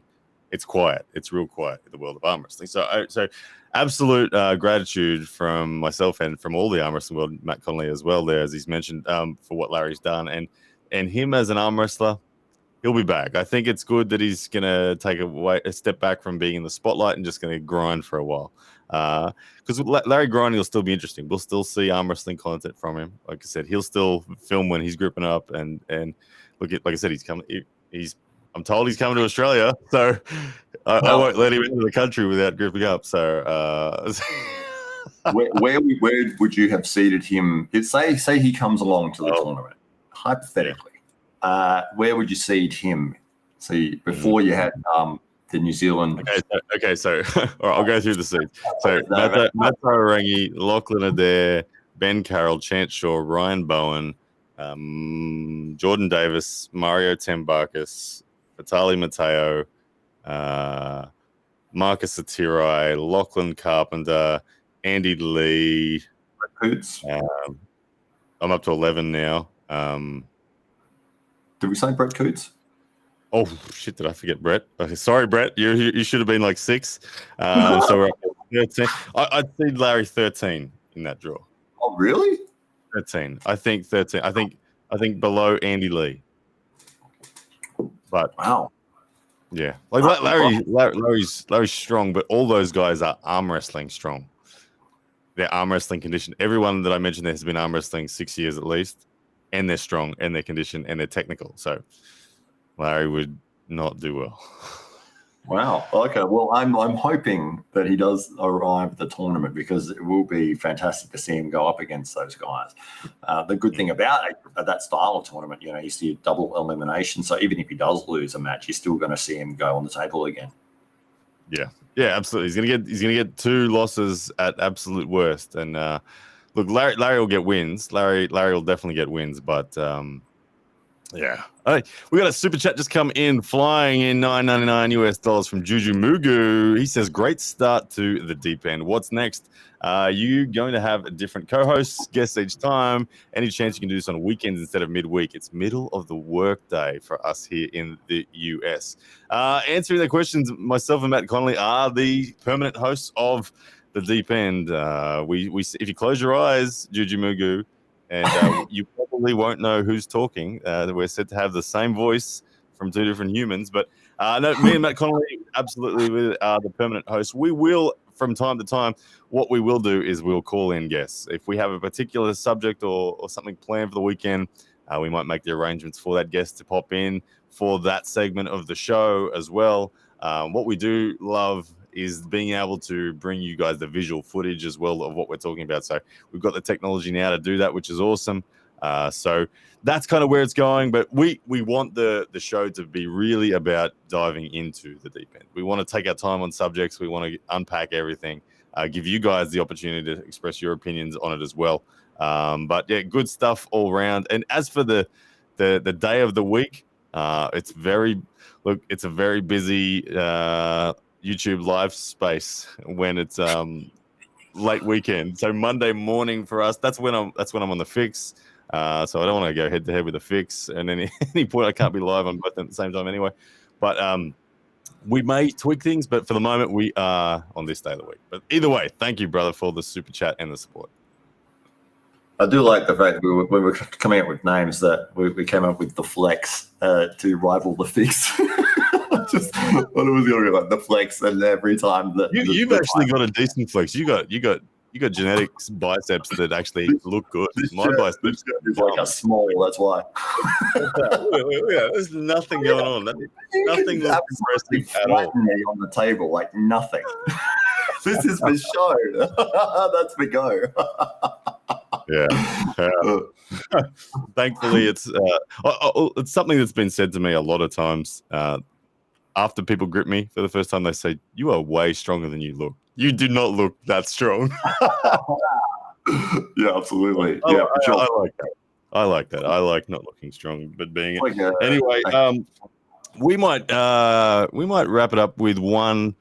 it's quiet. It's real quiet in the world of arm wrestling. So absolute gratitude from myself and from all the arm wrestling world, Matt Connolly as well there, as he's mentioned, for what Larry's done. And him as an arm wrestler, he'll be back. I think it's good that he's going to take a step back from being in the spotlight and just going to grind for a while. Because Larry grinding will still be interesting. We'll still see arm wrestling content from him. Like I said, he'll still film when he's gripping up. And like I said, he's coming. I'm told he's coming to Australia, so I won't let him into the country without gripping up. So where would you have seated him? Say he comes along to the tournament, hypothetically. Where would you seed him? See, before you had the New Zealand. Okay, so all right, I'll go through the seeds. So Matt Tarangi, Lachlan Adair, Ben Carroll, Chance Shaw, Ryan Bowen, Jordan Davis, Mario Tembakis, Vitaly Mateo, Marcus Atirai, Lachlan Carpenter, Andy Lee. Coots. I'm up to 11 now. Did we say Brett Coots? Oh shit! Did I forget Brett? Okay, sorry, Brett. You should have been like 6. So we're up to 13. I'd see Larry 13 in that draw. Oh really? 13. I think 13. I think below Andy Lee. But wow. Yeah, like Larry's strong, but all those guys are arm wrestling strong. They're arm wrestling conditioned. Everyone that I mentioned there has been arm wrestling 6 years at least, and they're strong, and they're conditioned, and they're technical. So Larry would not do well. Wow. Okay. Well, I'm hoping that he does arrive at the tournament, because it will be fantastic to see him go up against those guys. The good thing about that style of tournament, you see double elimination. So even if he does lose a match, you're still going to see him go on the table again. Yeah, absolutely. He's gonna get 2 losses at absolute worst. And look, Larry will get wins. Larry will definitely get wins, but. Yeah. All right. We got a super chat just come in, flying in $9.99 US from Juju Mugu. He says, great start to the deep end. What's next? You going to have different co-hosts, guests each time? Any chance you can do this on weekends instead of midweek? It's middle of the workday for us here in the US. Answering the questions, myself and Matt Connolly are the permanent hosts of the deep end. We if you close your eyes, Juju Mugu, and you probably won't know who's talking. We're said to have the same voice from 2 different humans. But no, me and Matt Connolly, absolutely, are the permanent hosts. We will, from time to time, what we will do is we'll call in guests. If we have a particular subject or something planned for the weekend, we might make the arrangements for that guest to pop in for that segment of the show as well. What we do love is being able to bring you guys the visual footage as well of what we're talking about. So we've got the technology now to do that, which is awesome. So that's kind of where it's going. But we want the show to be really about diving into the deep end. We want to take our time on subjects. We want to unpack everything, give you guys the opportunity to express your opinions on it as well. But yeah, good stuff all around. And as for the day of the week, it's a very busy YouTube live space when it's late weekend. So Monday morning for us, that's when I'm on the fix. So I don't want to go head to head with the fix, and any point I can't be live on both at the same time anyway. But we may tweak things, but for the moment we are on this day of the week. But either way, thank you, brother, for the super chat and the support. I do like the fact that when we were coming up with names that we came up with the flex to rival the fix. Just thought it was going to be like the flex, and every time that you've actually got a decent flex. You got you got genetics biceps that actually look good. My This biceps shirt is like a small. That's why. yeah, there's nothing going on. Nothing looks absolutely impressive at all. flatten me on the table like nothing. This is for show. That's for go. Yeah. Thankfully, it's something that's been said to me a lot of times. After people grip me for the first time, they say, "You are way stronger than you look. You do not look that strong." Yeah, absolutely. I Sure. I like that. I like not looking strong, but being it. Like Anyway, we might wrap it up with one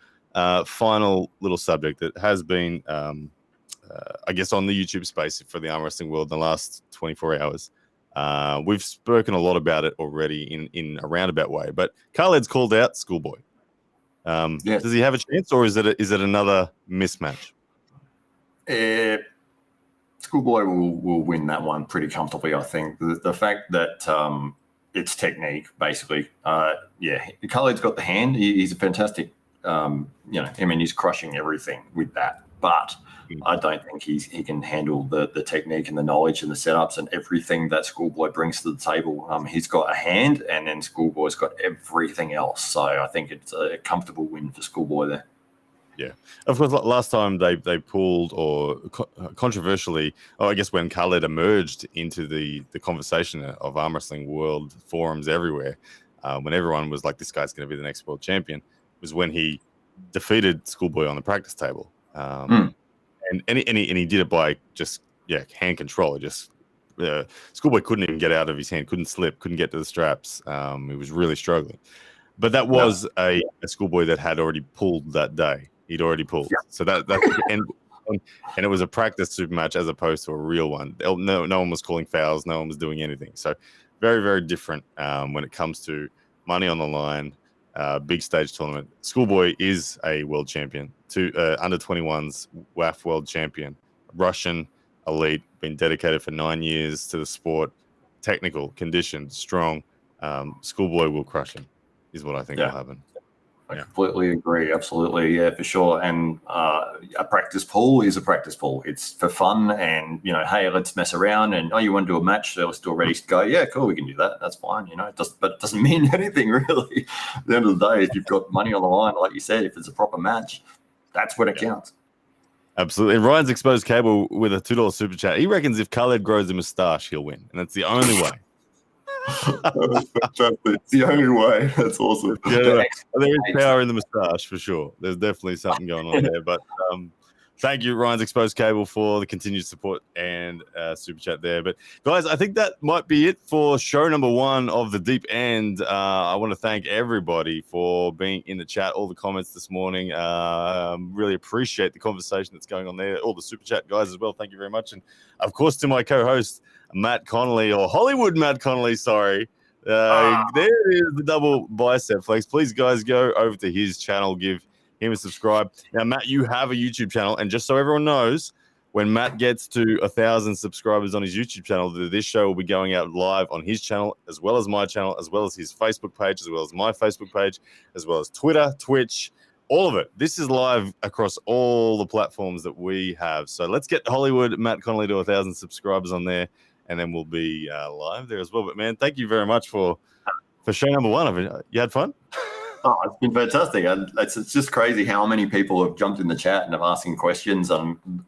final little subject that has been, I guess, on the YouTube space for the arm wrestling world in the last 24 hours. We've spoken a lot about it already in a roundabout way, but Khaled's called out Schoolboy. Yes. Does he have a chance, or is it another mismatch? Schoolboy will win that one pretty comfortably, I think. The fact that it's technique, basically. Khaled's got the hand. He's a fantastic, he's crushing everything with that. But I don't think he can handle the technique and the knowledge and the setups and everything that Schoolboy brings to the table. He's got a hand, and then Schoolboy's got everything else. So I think it's a comfortable win for Schoolboy there. Yeah, of course. Last time they pulled, or controversially, I guess when Khaled emerged into the conversation of arm wrestling world forums everywhere, when everyone was like, "This guy's going to be the next world champion," was when he defeated Schoolboy on the practice table, and he did it by just hand control. Schoolboy couldn't even get out of his hand, couldn't slip, couldn't get to the straps. He was really struggling. But that was a Schoolboy that had already pulled that day. He'd already pulled. Yeah. So that's and it was a practice super match as opposed to a real one. No one was calling fouls. No one was doing anything. So very, very different when it comes to money on the line, big stage tournament. Schoolboy is a world champion, under 21s WAF world champion, Russian elite, been dedicated for 9 years to the sport, technical, conditioned, strong. Schoolboy will crush him, is what I think will happen. I completely agree. Absolutely. Yeah, for sure. And a practice pool is a practice pool. It's for fun and, hey, let's mess around and, you want to do a match? So we're still ready to go. Yeah, cool. We can do that. That's fine. But it doesn't mean anything really. At the end of the day, if you've got money on the line, like you said, if it's a proper match, that's when it counts. Absolutely. And Ryan's exposed cable with a $2 super chat. He reckons if Khaled grows a moustache, he'll win. And that's the only way. It's the only way. That's awesome. There is power in the moustache for sure. There's definitely something going on there. But thank you, Ryan's exposed cable, for the continued support and super chat there. But guys, I think that might be it for show number 1 of the Deep End. I want to thank everybody for being in the chat, all the comments this morning. Really appreciate the conversation that's going on there. All the super chat guys as well. Thank you very much. And of course to my co-host, Matt Connolly, or Hollywood Matt Connolly, sorry. There is the double bicep flex. Please, guys, go over to his channel, give him a subscribe. Now, Matt, you have a YouTube channel, and just so everyone knows, when Matt gets to 1,000 subscribers on his YouTube channel, this show will be going out live on his channel, as well as my channel, as well as his Facebook page, as well as my Facebook page, as well as Twitter, Twitch, all of it. This is live across all the platforms that we have. So let's get Hollywood Matt Connolly to 1,000 subscribers on there, and then we'll be live there as well. But, man, thank you very much for show number 1. You had fun? Oh, it's been fantastic. And it's just crazy how many people have jumped in the chat and have asking questions.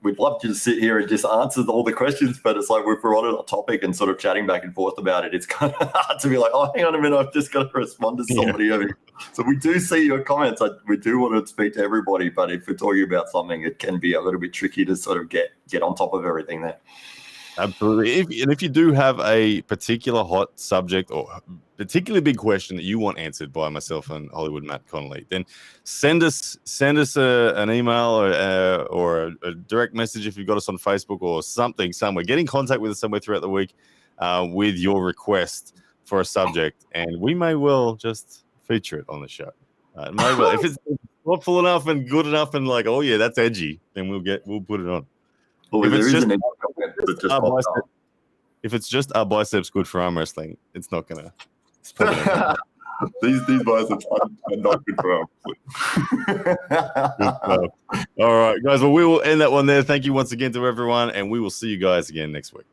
We'd love to just sit here and just answer all the questions, but it's like we're on a topic and sort of chatting back and forth about it. It's kind of hard to be like, oh, hang on a minute, I've just got to respond to somebody over here. So we do see your comments. We do want to speak to everybody, but if we're talking about something, it can be a little bit tricky to sort of get on top of everything there. Absolutely. If you do have a particular hot subject or particularly big question that you want answered by myself and Hollywood Matt Connolly, then send us an email or a direct message if you've got us on Facebook or something somewhere. Get in contact with us somewhere throughout the week with your request for a subject, and we may well just feature it on the show. May well. If it's thoughtful enough and good enough and like, oh yeah, that's edgy, then we'll put it on. Well, If it's just our biceps good for arm wrestling, it's not gonna. These biceps are not good for arm Good stuff. All right, guys. Well, we will end that one there. Thank you once again to everyone, and we will see you guys again next week.